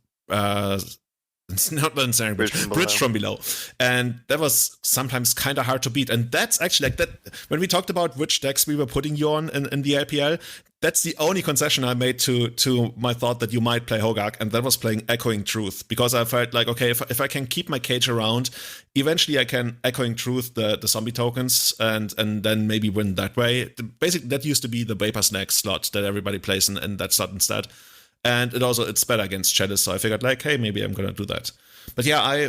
it's not necessarily bridge from below. And that was sometimes kind of hard to beat. And that's actually like that. When we talked about which decks we were putting you on in the LPL, that's the only concession I made to my thought that you might play Hogak, and that was playing Echoing Truth. Because I felt like, okay, if I can keep my cage around, eventually I can Echoing Truth the zombie tokens and then maybe win that way. Basically, that used to be the Vapor Snag slot that everybody plays in that slot instead. And it's better against Chalice, so I figured, like, hey, maybe I'm gonna do that. But yeah,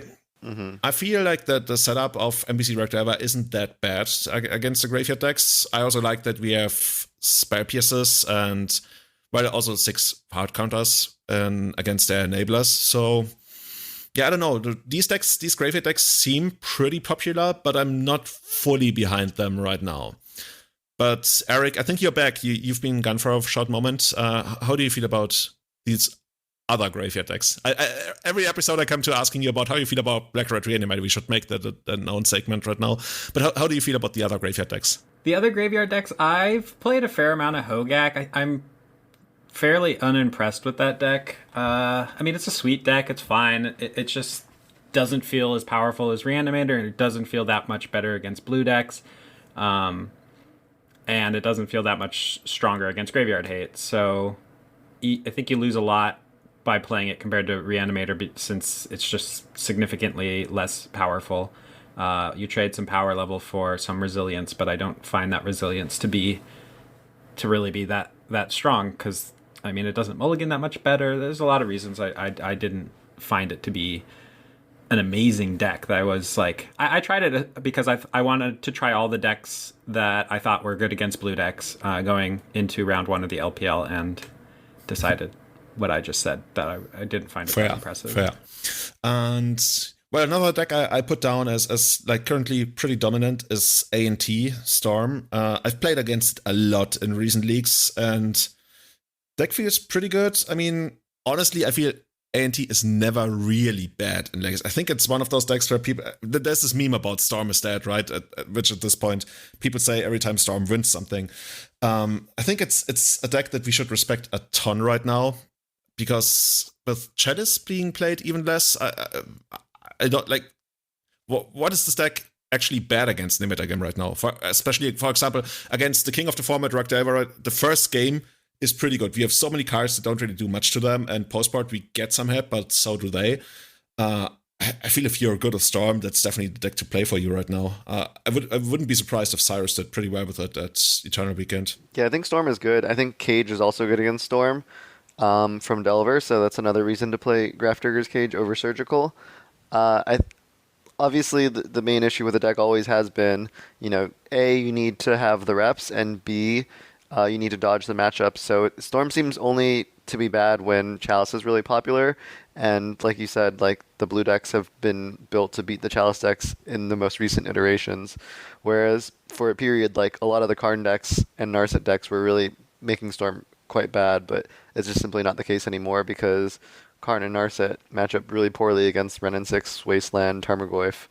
I feel like that the setup of NBC RUG Delver isn't that bad against the graveyard decks. I also like that we have Spell Pierces and, also 6 hard counters against their enablers. So yeah, I don't know. These graveyard decks seem pretty popular, but I'm not fully behind them right now. But Eric, I think you're back. You've been gone for a short moment. How do you feel about these other graveyard decks? Every episode I come to asking you about how you feel about Black Red Reanimator. We should make that an own segment right now. But how do you feel about the other graveyard decks? The other graveyard decks, I've played a fair amount of Hogak. I'm fairly unimpressed with that deck. I mean, it's a sweet deck. It's fine. It just doesn't feel as powerful as Reanimator, and it doesn't feel that much better against blue decks. And it doesn't feel that much stronger against Graveyard Hate. So I think you lose a lot by playing it compared to Reanimator, since it's just significantly less powerful. You trade some power level for some resilience, but I don't find that resilience to really be that strong, because, I mean, it doesn't mulligan that much better. There's a lot of reasons I didn't find it to be an amazing deck. That I was like, I tried it because I wanted to try all the decks that I thought were good against blue decks going into round 1 of the LPL, and decided what I just said, that I didn't find it that impressive. Fair. And well, another deck I put down as like currently pretty dominant is A&T Storm. I've played against it a lot in recent leagues, and deck feels pretty good. I mean, honestly, I feel A&T is never really bad in Legacy. I think it's one of those decks where people, there's this meme about Storm is dead, right? Which at this point, people say every time Storm wins something. I think it's a deck that we should respect a ton right now, because with Chalice being played even less, I don't like, what is this deck actually bad against in the metagame right now? Especially, for example, against the king of the format, RUG Delver, the first game is pretty good. We have so many cards that don't really do much to them, and post-board we get some help, but so do they. I feel if you're good at Storm, that's definitely the deck to play for you right now. I wouldn't be surprised if Cyrus did pretty well with it at Eternal Weekend. Yeah, I think Storm is good. I think Cage is also good against Storm from Delver, so that's another reason to play Grafdigger's Cage over Surgical. Obviously, the main issue with the deck always has been, A, you need to have the reps, and B, you need to dodge the matchup. So Storm seems only to be bad when Chalice is really popular, and like you said, like the blue decks have been built to beat the Chalice decks in the most recent iterations, whereas for a period, like a lot of the Karn decks and Narset decks were really making Storm quite bad, but it's just simply not the case anymore because Karn and Narset match up really poorly against Wrenn and 6, Wasteland, Tarmogoyf.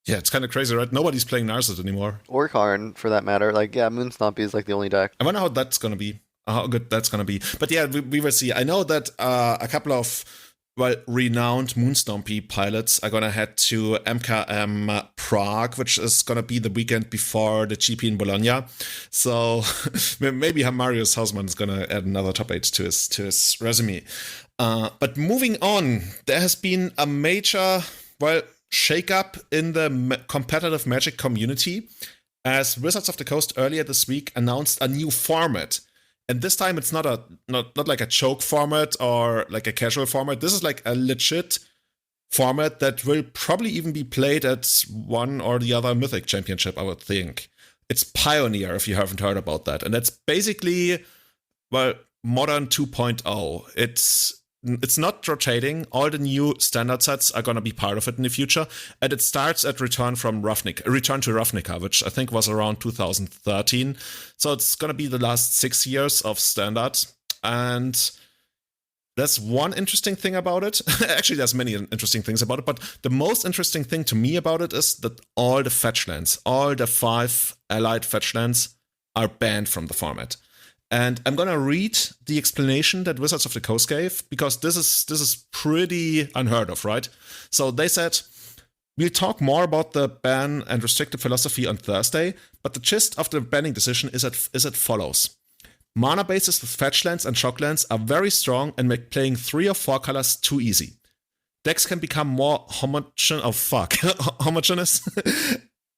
Yeah, it's kind of crazy, right? Nobody's playing Narset anymore. Or Karn, for that matter. Like, yeah, Moonstompy is like the only deck. I wonder how that's going to be. How good that's going to be. But yeah, we will see. I know that a couple of, renowned Moonstompy pilots are going to head to MKM Prague, which is going to be the weekend before the GP in Bologna. So maybe Marius Hausmann is going to add another top 8 to his resume. But moving on, there has been a major, shake-up in the competitive Magic community, as Wizards of the Coast earlier this week announced a new format. And this time it's not like a choke format or like a casual format. This is like a legit format that will probably even be played at one or the other Mythic Championship, I would think. It's Pioneer, if you haven't heard about that. And that's basically, Modern 2.0. It's not rotating. All the new standard sets are going to be part of it in the future. And it starts at Return to Ravnica, which I think was around 2013. So it's going to be the last 6 years of standard. And that's one interesting thing about it. Actually, there's many interesting things about it. But the most interesting thing to me about it is that all the fetch lands, all the 5 allied fetch lands are banned from the format. And I'm gonna read the explanation that Wizards of the Coast gave, because this is pretty unheard of, right? So they said, we'll talk more about the ban and restrictive philosophy on Thursday, but the gist of the banning decision is as follows. Mana bases with fetch lands and shock lands are very strong and make playing 3 or 4 colors too easy. Decks can become more homogeneous,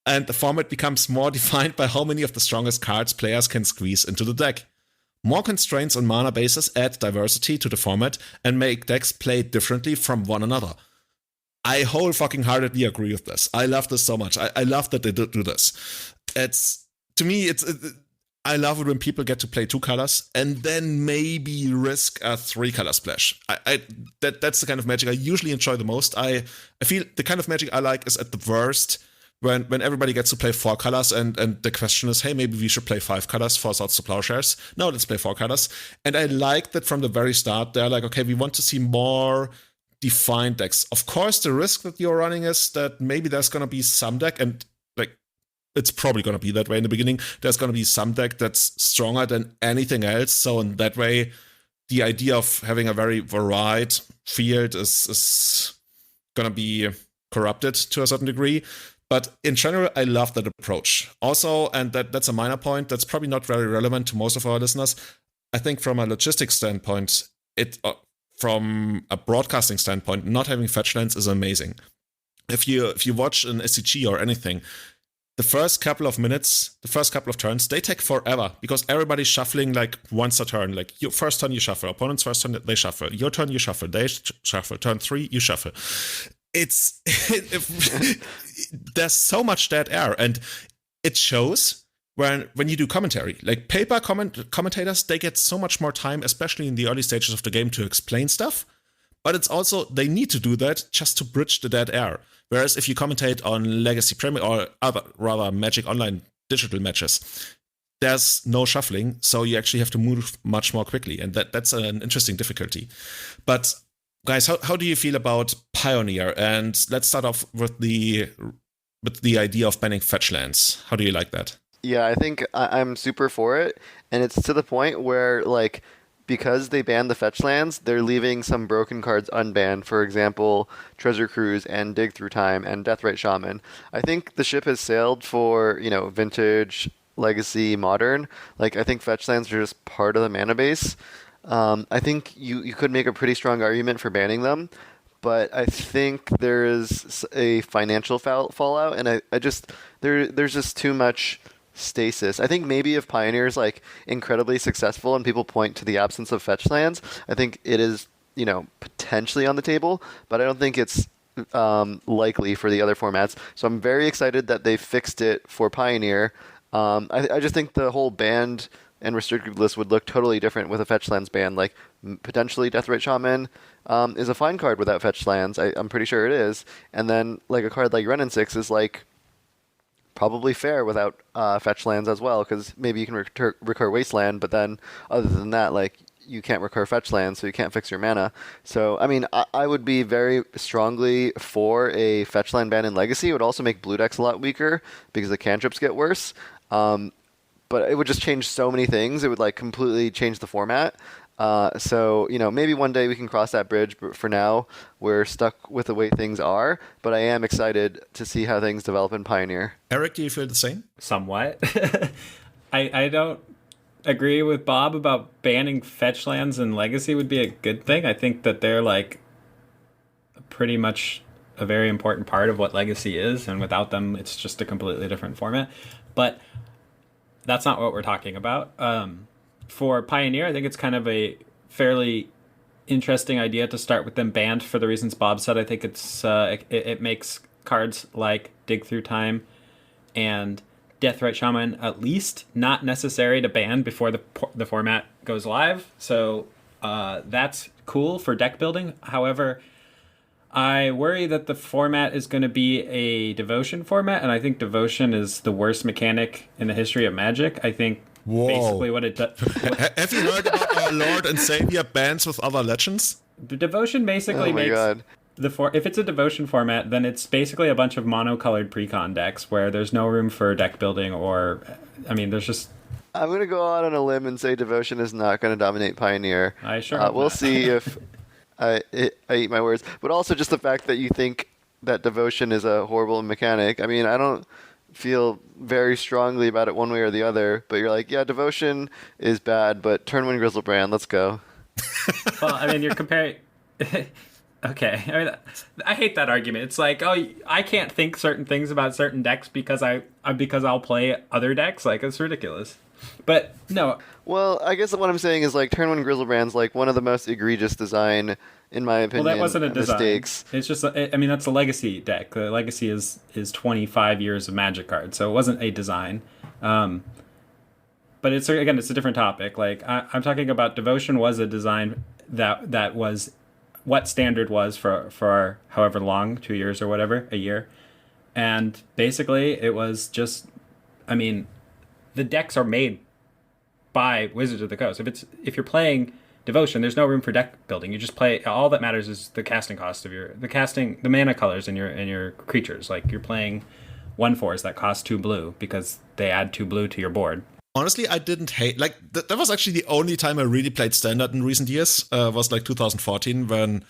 and the format becomes more defined by how many of the strongest cards players can squeeze into the deck. More constraints on mana bases add diversity to the format and make decks play differently from one another. I wholeheartedly agree with this. I love this so much. I love that they do this. I love it when people get to play 2 colors and then maybe risk a 3-color splash. That's the kind of Magic I usually enjoy the most. I feel the kind of Magic I like is at the worst when everybody gets to play 4 colors and the question is, hey, maybe we should play 5 colors for Swords to Plowshares. No, let's play 4 colors. And I like that from the very start. They're like, okay, we want to see more defined decks. Of course, the risk that you're running is that maybe there's going to be some deck, and like it's probably going to be that way in the beginning. There's going to be some deck that's stronger than anything else. So in that way, the idea of having a very varied field is going to be corrupted to a certain degree. But in general, I love that approach. Also, and that's a minor point, that's probably not very relevant to most of our listeners. I think from a logistics standpoint, from a broadcasting standpoint, not having fetch lands is amazing. If you watch an SCG or anything, the first couple of minutes, the first couple of turns, they take forever because everybody's shuffling like once a turn. Like your first turn, you shuffle. Opponent's first turn, they shuffle. Your turn, you shuffle. They shuffle. Turn 3, you shuffle. There's so much dead air, and it shows when you do commentary. Like paper commentators, they get so much more time, especially in the early stages of the game, to explain stuff. But it's also, they need to do that just to bridge the dead air. Whereas if you commentate on Legacy Premier or other, rather Magic Online digital matches, there's no shuffling, so you actually have to move much more quickly. And that's an interesting difficulty. But guys, how do you feel about Pioneer? And let's start off with the idea of banning fetch lands. How do you like that? Yeah, I think I'm super for it. And it's to the point where, like, because they banned the fetch lands, they're leaving some broken cards unbanned. For example, Treasure Cruise and Dig Through Time and Deathrite Shaman. I think the ship has sailed for, Vintage, Legacy, Modern. Like, I think fetch lands are just part of the mana base. I think you could make a pretty strong argument for banning them, but I think there is a financial fallout, and there's just too much stasis. I think maybe if Pioneer's like incredibly successful and people point to the absence of fetch lands, I think it is, potentially on the table, but I don't think it's likely for the other formats. So I'm very excited that they fixed it for Pioneer. I just think the whole banned and restricted list would look totally different with a fetch lands ban. Like, potentially Deathrite Shaman is a fine card without fetch lands. I'm pretty sure it is. And then, like, a card like Renin 6 is, like, probably fair without fetch lands as well, because maybe you can recur Wasteland, but then, other than that, like, you can't recur fetch lands, so you can't fix your mana. So, I mean, I would be very strongly for a fetch land ban in Legacy. It would also make blue decks a lot weaker, because the cantrips get worse. But it would just change so many things. It would like completely change the format. So, maybe one day we can cross that bridge, but for now, we're stuck with the way things are. But I am excited to see how things develop in Pioneer. Eric, do you feel the same? Somewhat. I don't agree with Bob about banning fetch lands in Legacy would be a good thing. I think that they're like pretty much a very important part of what Legacy is, and without them, it's just a completely different format. But that's not what we're talking about. For Pioneer, I think it's kind of a fairly interesting idea to start with them banned for the reasons Bob said. I think it makes cards like Dig Through Time and Deathrite Shaman at least not necessary to ban before the format goes live. So that's cool for deck building. However, I worry that the format is going to be a devotion format, and I think devotion is the worst mechanic in the history of Magic. I think basically what it does... Have you heard about our Lord and Savior bands with other legends? The devotion basically makes... God. If it's a devotion format, then it's basically a bunch of monocolored precon decks where there's no room for deck building or... I mean, there's just... I'm going to go out on a limb and say devotion is not going to dominate Pioneer. I sure We'll see if... I eat my words, but also just the fact that you think that devotion is a horrible mechanic. I mean, I don't feel very strongly about it one way or the other, but you're like, yeah, devotion is bad, but turn one Grizzlebrand, let's go. Well, I mean, you're comparing... Okay, I mean, I hate that argument. It's like, oh, I can't think certain things about certain decks because I'll play other decks. Like, it's ridiculous. But no. Well, I guess what I'm saying is like turn one Grizzlebrand's like one of the most egregious design, in my opinion. Well, that wasn't a design. Mistakes. It's just, I mean, that's a Legacy deck. The Legacy is 25 years of Magic cards, so it wasn't a design. But it's a different topic. Like I'm talking about devotion was a design that was what standard was for however long, 2 years or whatever, a year, and basically it was just, I mean. The decks are made by Wizards of the Coast. If you're playing Devotion, there's no room for deck building. You just play. All that matters is the casting cost of the mana colors in your creatures. Like you're playing 1/4s that cost 2 blue because they add 2 blue to your board. Honestly, I didn't hate like that was actually the only time I really played Standard in recent years. Was like 2014 when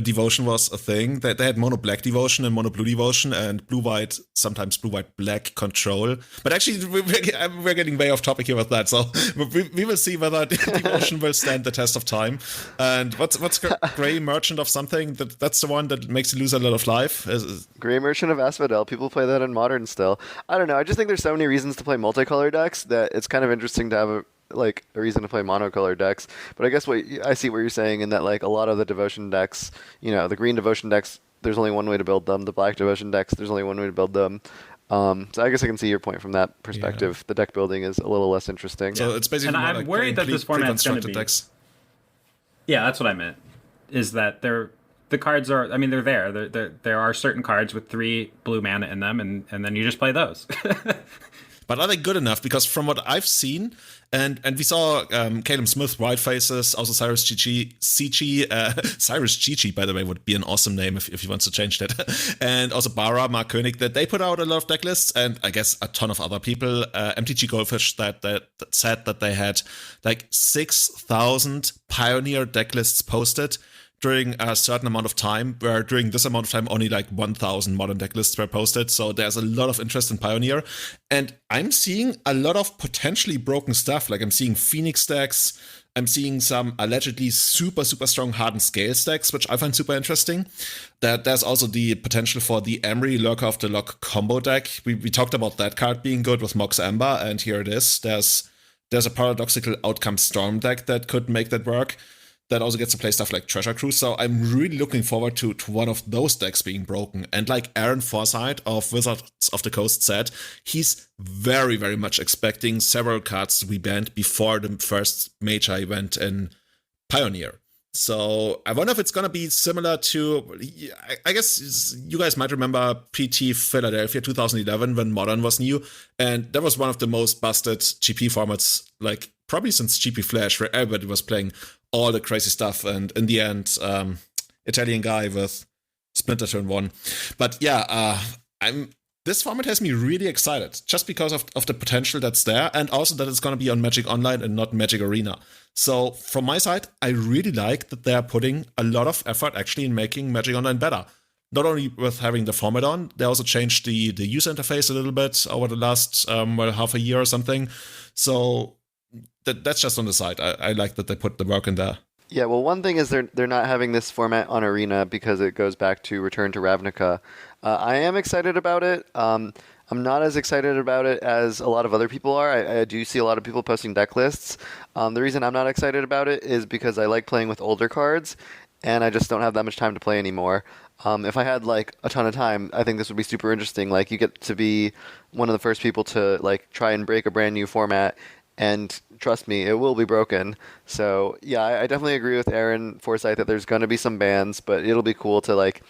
Devotion was a thing. They had mono black Devotion and mono blue Devotion and blue white, sometimes blue white black control. But actually, we're getting way off topic here with that. So we will see whether Devotion will stand the test of time. And what's Grey Merchant of something? That's the one that makes you lose a lot of life. Grey Merchant of Asphodel. People play that in Modern still. I don't know. I just think there's so many reasons to play multicolor decks that it's kind of interesting to have a reason to play monocolor decks. But I guess I see what you're saying in that like a lot of the devotion decks, the green devotion decks, there's only one way to build them. The black devotion decks, there's only one way to build them. So I guess I can see your point from that perspective. The deck building is a little less interesting. So it's basically And more I'm like worried that this format's going to be. decks. Yeah, that's what I meant. Is that the cards are? I mean, they're there. There are certain cards with 3 blue mana in them, and then you just play those. But are they good enough? Because from what I've seen, and we saw Caleb Smith, Whitefaces, also CyrusCG, CyrusCG, by the way, would be an awesome name if he wants to change that. And also Bahra, Mark Koenig, that they put out a lot of deck lists, and I guess a ton of other people. MTG Goldfish that said that they had like 6,000 Pioneer deck lists posted during a certain amount of time, where during this amount of time only like 1,000 modern deck lists were posted. So there's a lot of interest in Pioneer, and I'm seeing a lot of potentially broken stuff. Like I'm seeing Phoenix decks, I'm seeing some allegedly super strong Hardened Scale decks, which I find super interesting. That there's also the potential for the Emry Lurker of the Lock combo deck. We talked about that card being good with Mox Ember, and here it is. There's a paradoxical Outcome Storm deck that could make that work. That also gets to play stuff like Treasure Cruise. So I'm really looking forward to one of those decks being broken. And like Aaron Forsythe of Wizards of the Coast said, he's very, very much expecting several cards to be banned before the first major event in Pioneer. So I wonder if it's going to be similar to, I guess you guys might remember PT Philadelphia 2011 when Modern was new. And that was one of the most busted GP formats, like probably since GP Flash, where everybody was playing all the crazy stuff, and in the end, Italian guy with Splinter Turn 1. But yeah, this format has me really excited, just because of the potential that's there, and also that it's going to be on Magic Online and not Magic Arena. So from my side, I really like that they're putting a lot of effort actually in making Magic Online better. Not only with having the format on, they also changed the user interface a little bit over the last half a year or something. So that's just on the side. I like that they put the work in there. Yeah, well, one thing is they're not having this format on Arena because it goes back to Return to Ravnica. I am excited about it. I'm not as excited about it as a lot of other people are. I do see a lot of people posting deck lists. The reason I'm not excited about it is because I like playing with older cards, and I just don't have that much time to play anymore. If I had like a ton of time, I think this would be super interesting. Like, you get to be one of the first people to like try and break a brand new format. And trust me, it will be broken. So yeah, I definitely agree with Aaron Forsythe that there's going to be some bans, but it'll be cool to like,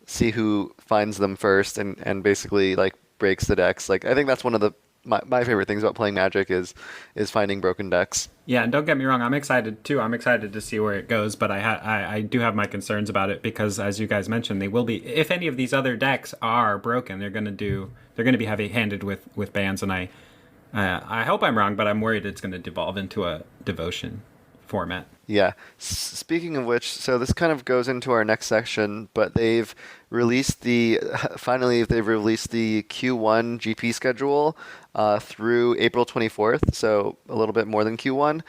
see who finds them first and basically like breaks the decks. Like, I think that's one of my favorite things about playing Magic is finding broken decks. Yeah, and don't get me wrong, I'm excited too. I'm excited to see where it goes, but I do have my concerns about it because, as you guys mentioned, they will be. If any of these other decks are broken, they're going to be heavy-handed with bans, and I hope I'm wrong, but I'm worried it's going to devolve into a devotion format. Yeah. Speaking of which, so this kind of goes into our next section, but they've released the Q1 GP schedule through April 24th, so a little bit more than Q1.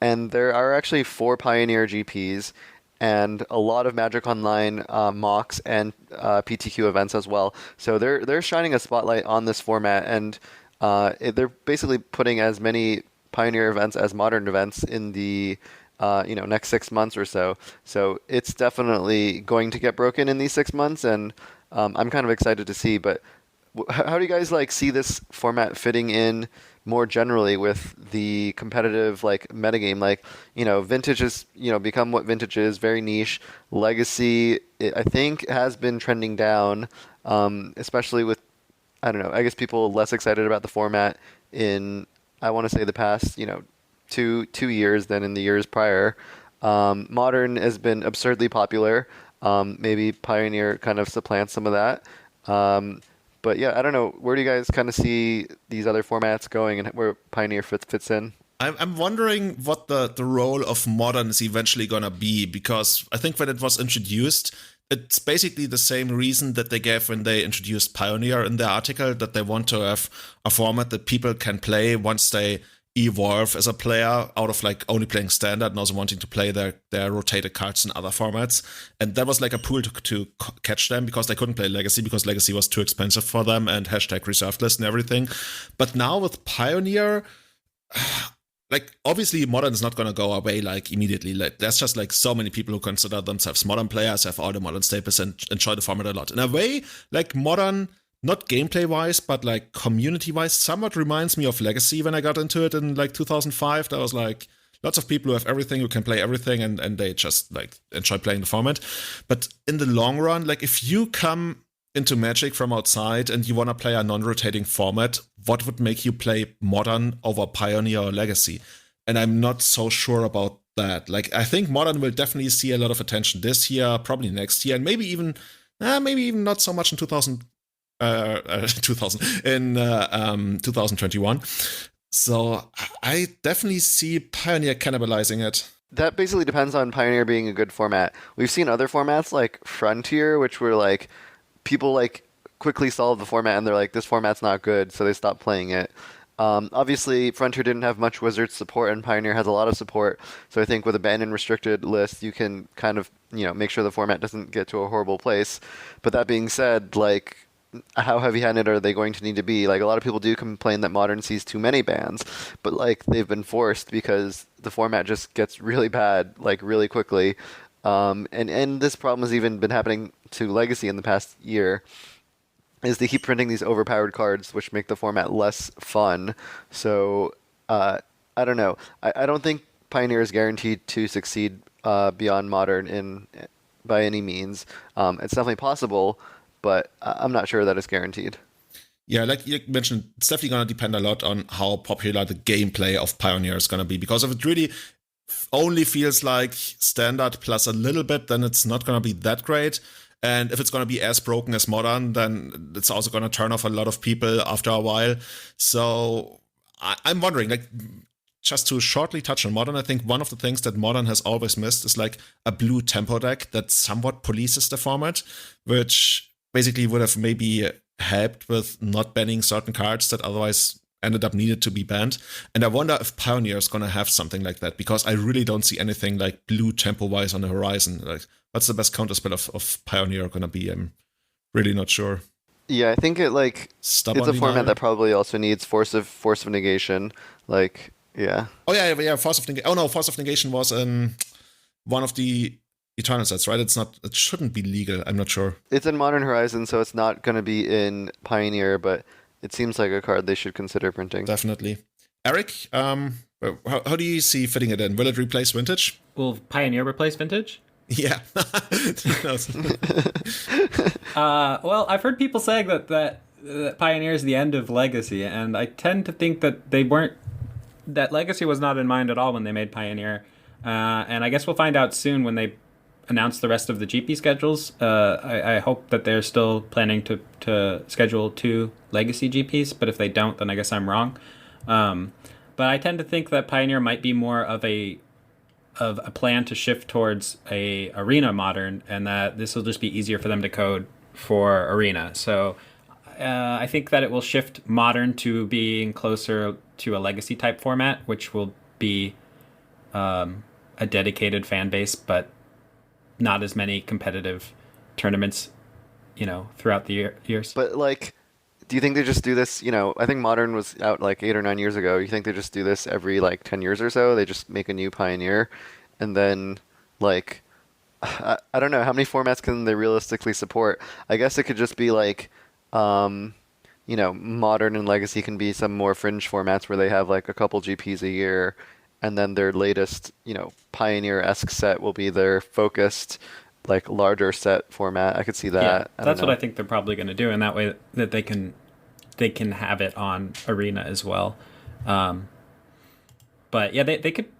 And there are actually 4 Pioneer GPs and a lot of Magic Online mocks and PTQ events as well. So they're shining a spotlight on this format, and they're basically putting as many Pioneer events as Modern events in the next 6 months or so. So it's definitely going to get broken in these 6 months, and I'm kind of excited to see. But how do you guys like see this format fitting in more generally with the competitive like metagame? Like, Vintage is become what Vintage is, very niche. Legacy, I think, has been trending down, especially with, I don't know, I guess people less excited about the format in, I want to say, the past, 2 years than in the years prior. Modern has been absurdly popular. Maybe Pioneer kind of supplants some of that. But yeah, I don't know. Where do you guys kind of see these other formats going and where Pioneer fits in? I'm wondering what the role of Modern is eventually going to be, because I think when it was introduced, it's basically the same reason that they gave when they introduced Pioneer in their article, that they want to have a format that people can play once they evolve as a player out of like only playing Standard and also wanting to play their rotated cards in other formats. And that was like a pool to catch them, because they couldn't play Legacy because Legacy was too expensive for them and #reserved list and everything. But now with Pioneer, like, obviously Modern is not going to go away like immediately. Like, there's just like so many people who consider themselves Modern players, have all the Modern staples and enjoy the format a lot. In a way, like, Modern not gameplay wise, but like community wise, somewhat reminds me of Legacy when I got into it in like 2005. That was like lots of people who have everything, who can play everything, and they just like enjoy playing the format. But in the long run, like if you come into Magic from outside and you want to play a non-rotating format, what would make you play Modern over Pioneer or Legacy? And I'm not so sure about that. Like, I think Modern will definitely see a lot of attention this year, probably next year, and maybe even not so much in 2021. So I definitely see Pioneer cannibalizing it. That basically depends on Pioneer being a good format. We've seen other formats like Frontier, which were like, people like quickly solve the format and they're like, this format's not good, so they stop playing it. Obviously, Frontier didn't have much Wizards support, and Pioneer has a lot of support. So I think with a banned and restricted list, you can kind of, make sure the format doesn't get to a horrible place. But that being said, like, how heavy-handed are they going to need to be? Like, a lot of people do complain that Modern sees too many bans, but like they've been forced because the format just gets really bad, like really quickly. And this problem has even been happening to Legacy in the past year. Is they keep printing these overpowered cards, which make the format less fun. So, I don't know. I don't think Pioneer is guaranteed to succeed beyond Modern by any means. It's definitely possible, but I'm not sure that it's guaranteed. Yeah, like you mentioned, it's definitely going to depend a lot on how popular the gameplay of Pioneer is going to be. Because if it really only feels like Standard plus a little bit, then it's not going to be that great. And if it's going to be as broken as Modern, then it's also going to turn off a lot of people after a while. So I'm wondering, like, just to shortly touch on Modern, I think one of the things that Modern has always missed is like a blue tempo deck that somewhat polices the format, which basically would have maybe helped with not banning certain cards that otherwise ended up needed to be banned. And I wonder if Pioneer is going to have something like that, because I really don't see anything like blue tempo-wise on the horizon. Like, what's the best counterspell of Pioneer going to be? I'm really not sure. Yeah, I think it's a format that probably also needs force of negation. Like, yeah. Oh yeah, force of negation. Oh no, force of negation was one of the Eternal sets, right? It shouldn't be legal. I'm not sure. It's in Modern Horizon, so it's not going to be in Pioneer, but it seems like a card they should consider printing. Definitely. Eric, how do you see fitting it in? Will it replace Vintage? Will Pioneer replace Vintage? Yeah. Well, I've heard people saying that Pioneer is the end of Legacy, and I tend to think that that Legacy was not in mind at all when they made Pioneer. And I guess we'll find out soon when they announce the rest of the GP schedules. I hope that they're still planning to schedule 2 Legacy GPs, but if they don't, then I guess I'm wrong. But I tend to think that Pioneer might be more of a plan to shift towards a Arena Modern, and that this will just be easier for them to code for Arena. So I think that it will shift Modern to being closer to a Legacy type format, which will be a dedicated fan base, but not as many competitive tournaments, throughout the years. But like, do you think they just do this? I think Modern was out like 8 or 9 years ago. You think they just do this every like 10 years or so? They just make a new Pioneer, and then like, I don't know, how many formats can they realistically support? I guess it could just be like, Modern and Legacy can be some more fringe formats where they have like a couple GPs a year. And then their latest, Pioneer-esque set will be their focused, like, larger set format. I could see that. Yeah, that's what I think they're probably going to do, and that way that they can have it on Arena as well. But yeah, they could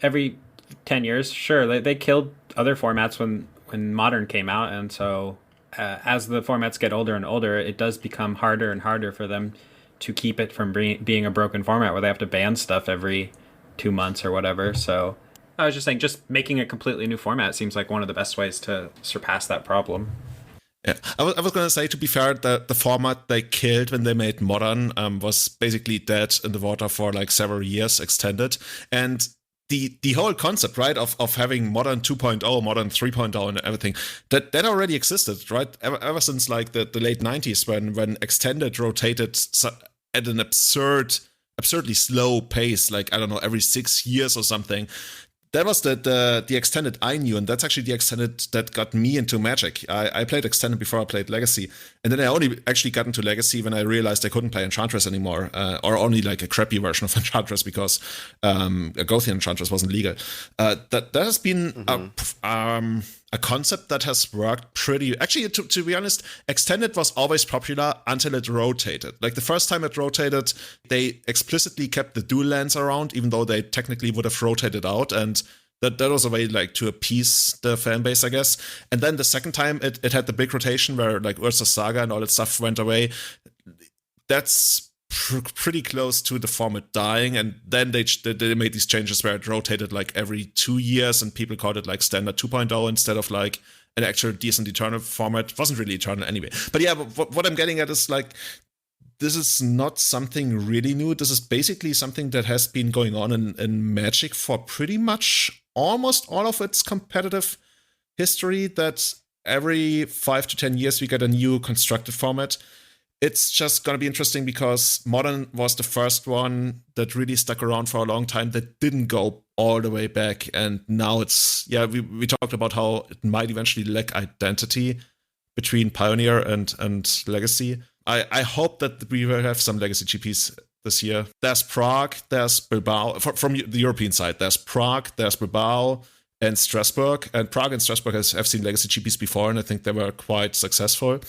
every 10 years. Sure, they killed other formats when Modern came out, and so as the formats get older and older, it does become harder and harder for them to keep it from being a broken format where they have to ban stuff every 2 months or whatever. So I was just saying, just making a completely new format seems like one of the best ways to surpass that problem. Yeah, I was going to say, to be fair, that the format they killed when they made Modern was basically dead in the water for like several years, extended. And the whole concept, right, of having Modern 2.0, Modern 3.0 and everything, that already existed, right? Ever since like the late 90s when Extended rotated at an absurdly slow pace, like, I don't know, every 6 years or something. That was the extended I knew, and that's actually the extended that got me into Magic. I played extended before I played Legacy, and then I only actually got into Legacy when I realized I couldn't play Enchantress anymore, or only like a crappy version of Enchantress because a Gothian Enchantress wasn't legal. That has been a concept that has worked pretty. Actually, to be honest, extended was always popular until it rotated. Like the first time it rotated, they explicitly kept the dual lands around, even though they technically would have rotated out, and that was a way like to appease the fan base, I guess. And then the second time it had the big rotation where like Ursa Saga and all that stuff went away. That's pretty close to the format dying, and then they made these changes where it rotated like every 2 years, and people called it like standard 2.0 instead of like an actual decent eternal format. It wasn't really eternal anyway. But yeah, what I'm getting at is like, this is not something really new. This is basically something that has been going on in Magic for pretty much almost all of its competitive history, that every 5 to 10 years we get a new constructed format. It's just going to be interesting because Modern was the first one that really stuck around for a long time that didn't go all the way back. And now it's, we talked about how it might eventually lack identity between Pioneer and Legacy. I hope that we will have some Legacy GPs this year. There's Prague, there's Bilbao. From the European side, there's Prague, there's Bilbao, and Strasbourg. And Prague and Strasbourg have seen Legacy GPs before, and I think they were quite successful.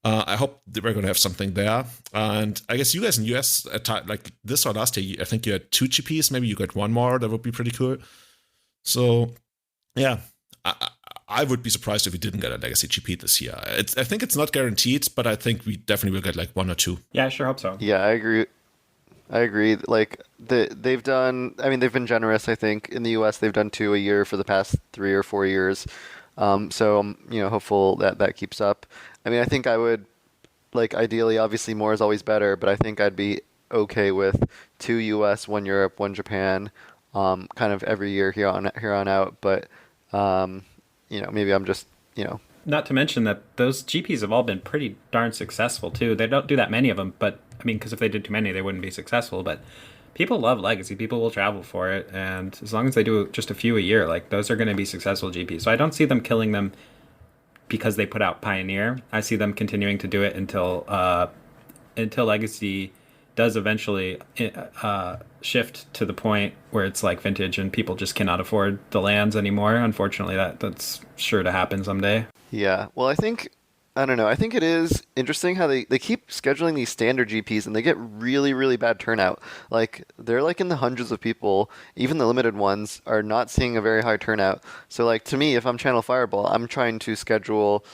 I hope that we're going to have something there. And I guess you guys in US, like this or last year, I think you had 2 GPs. Maybe you got one more. That would be pretty cool. So, yeah, I would be surprised if we didn't get a Legacy GP this year. I think it's not guaranteed, but I think we definitely will get like 1 or 2. Yeah, I sure hope so. Yeah, I agree. Like they've been generous. I think in the US they've done 2 a year for the past 3 or 4 years. So I'm hopeful that keeps up. I mean, I think I would, like, ideally, obviously more is always better, but I think I'd be okay with 2 US, 1 Europe, 1 Japan, kind of every year here on out. But maybe I'm just Not to mention that those GPs have all been pretty darn successful too. They don't do that many of them, but I mean, because if they did too many, they wouldn't be successful. But people love Legacy. People will travel for it, and as long as they do just a few a year, like those are going to be successful GPs. So I don't see them killing them because they put out Pioneer. I see them continuing to do it until Legacy does eventually shift to the point where it's like Vintage and people just cannot afford the lands anymore. Unfortunately, that's sure to happen someday. Yeah. Well, I don't know. I think it is interesting how they keep scheduling these standard GPs and they get really, really bad turnout. Like, they're like in the hundreds of people. Even the limited ones are not seeing a very high turnout. So, like, to me, if I'm Channel Fireball, I'm trying to schedule,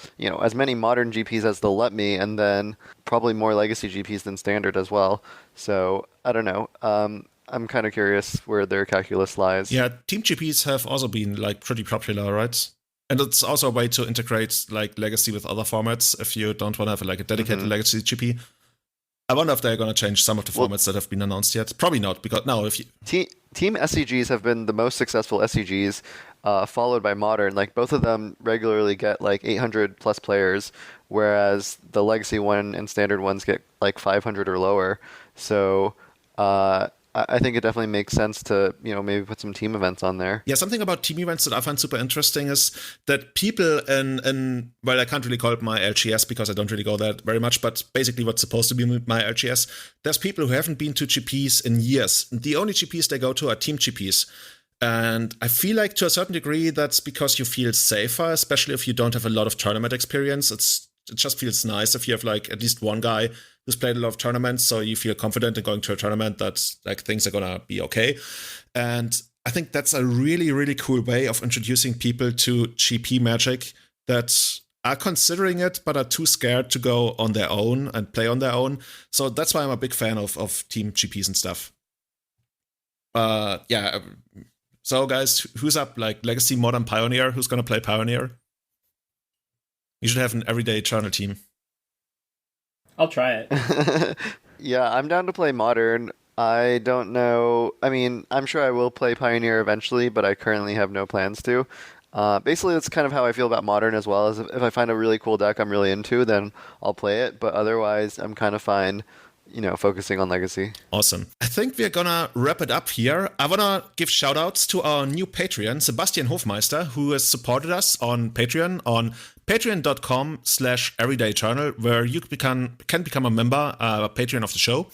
as many modern GPs as they'll let me, and then probably more legacy GPs than standard as well. So, I don't know. I'm kind of curious where their calculus lies. Yeah, team GPs have also been like pretty popular, right? And it's also a way to integrate like Legacy with other formats if you don't want to have like a dedicated Legacy GP. I wonder if they're going to change some of the formats that have been announced yet. Probably not, because now if you... Team SCGs have been the most successful SCGs, followed by Modern. Like, both of them regularly get like 800 plus players, whereas the Legacy one and Standard ones get like 500 or lower. So I think it definitely makes sense to, maybe put some team events on there. Yeah, something about team events that I find super interesting is that people well, I can't really call it my LGS because I don't really go there very much, but basically what's supposed to be my LGS, there's people who haven't been to GPs in years. The only GPs they go to are team GPs. And I feel like to a certain degree that's because you feel safer, especially if you don't have a lot of tournament experience. It just feels nice if you have like at least one guy who's played a lot of tournaments, so you feel confident in going to a tournament that like things are gonna be okay. And I think that's a really, really cool way of introducing people to GP Magic that are considering it but are too scared to go on their own and play on their own. So that's why I'm a big fan of team GPs and stuff. Yeah. So guys, who's up? Like Legacy, Modern, Pioneer? Who's gonna play Pioneer? You should have an everyday Eternal team. I'll try it. Yeah, I'm down to play Modern. I don't know. I mean, I'm sure I will play Pioneer eventually, but I currently have no plans to. Basically, that's kind of how I feel about Modern as well. As if I find a really cool deck I'm really into, then I'll play it. But otherwise, I'm kind of fine focusing on Legacy. Awesome. I think we're gonna wrap it up here. I wanna give shout outs to our new Patreon, Sebastian Hofmeister, who has supported us on Patreon on patreon.com/everydayjournal, where you can become a member, a Patreon of the show,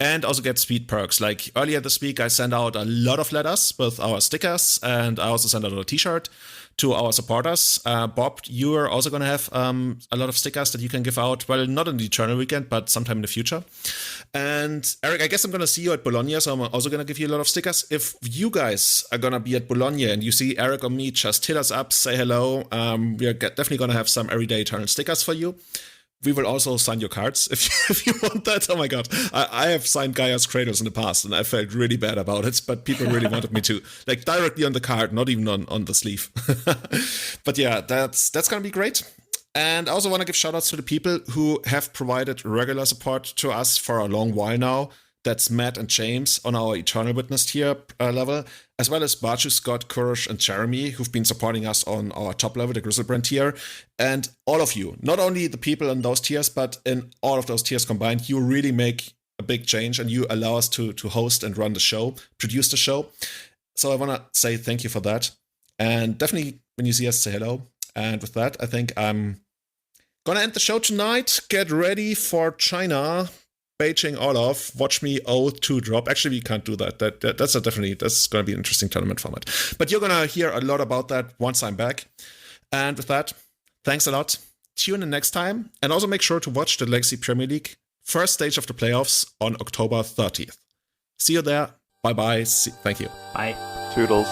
and also get sweet perks. Like earlier this week, I sent out a lot of letters with our stickers, and I also sent out a t-shirt to our supporters. Bob, you are also going to have a lot of stickers that you can give out. Well, not on the Eternal weekend, but sometime in the future. And Eric, I guess I'm going to see you at Bologna, so I'm also going to give you a lot of stickers. If you guys are going to be at Bologna and you see Eric or me, just hit us up, say hello. We are definitely going to have some Everyday Eternal stickers for you. We will also sign your cards if you want that. Oh my god, I have signed Gaia's Kratos in the past, and I felt really bad about it. But people really wanted me to, like, directly on the card, not even on the sleeve. But yeah, that's gonna be great. And I also want to give shout outs to the people who have provided regular support to us for a long while now. That's Matt and James on our Eternal Witness tier level, as well as Barchu, Scott, Courage, and Jeremy, who've been supporting us on our top level, the Grizzlebrand tier. And all of you, not only the people in those tiers, but in all of those tiers combined, you really make a big change, and you allow us to host and run the show, produce the show. So I want to say thank you for that. And definitely, when you see us, say hello. And with that, I think I'm gonna end the show tonight. Get ready for China. Beijing Olaf, watch me 0-2 drop. Actually, we can't do that. That's going to be an interesting tournament format. But you're going to hear a lot about that once I'm back. And with that, thanks a lot. Tune in next time. And also make sure to watch the Legacy Premier League first stage of the playoffs on October 30th. See you there. Bye-bye. Thank you. Bye. Toodles.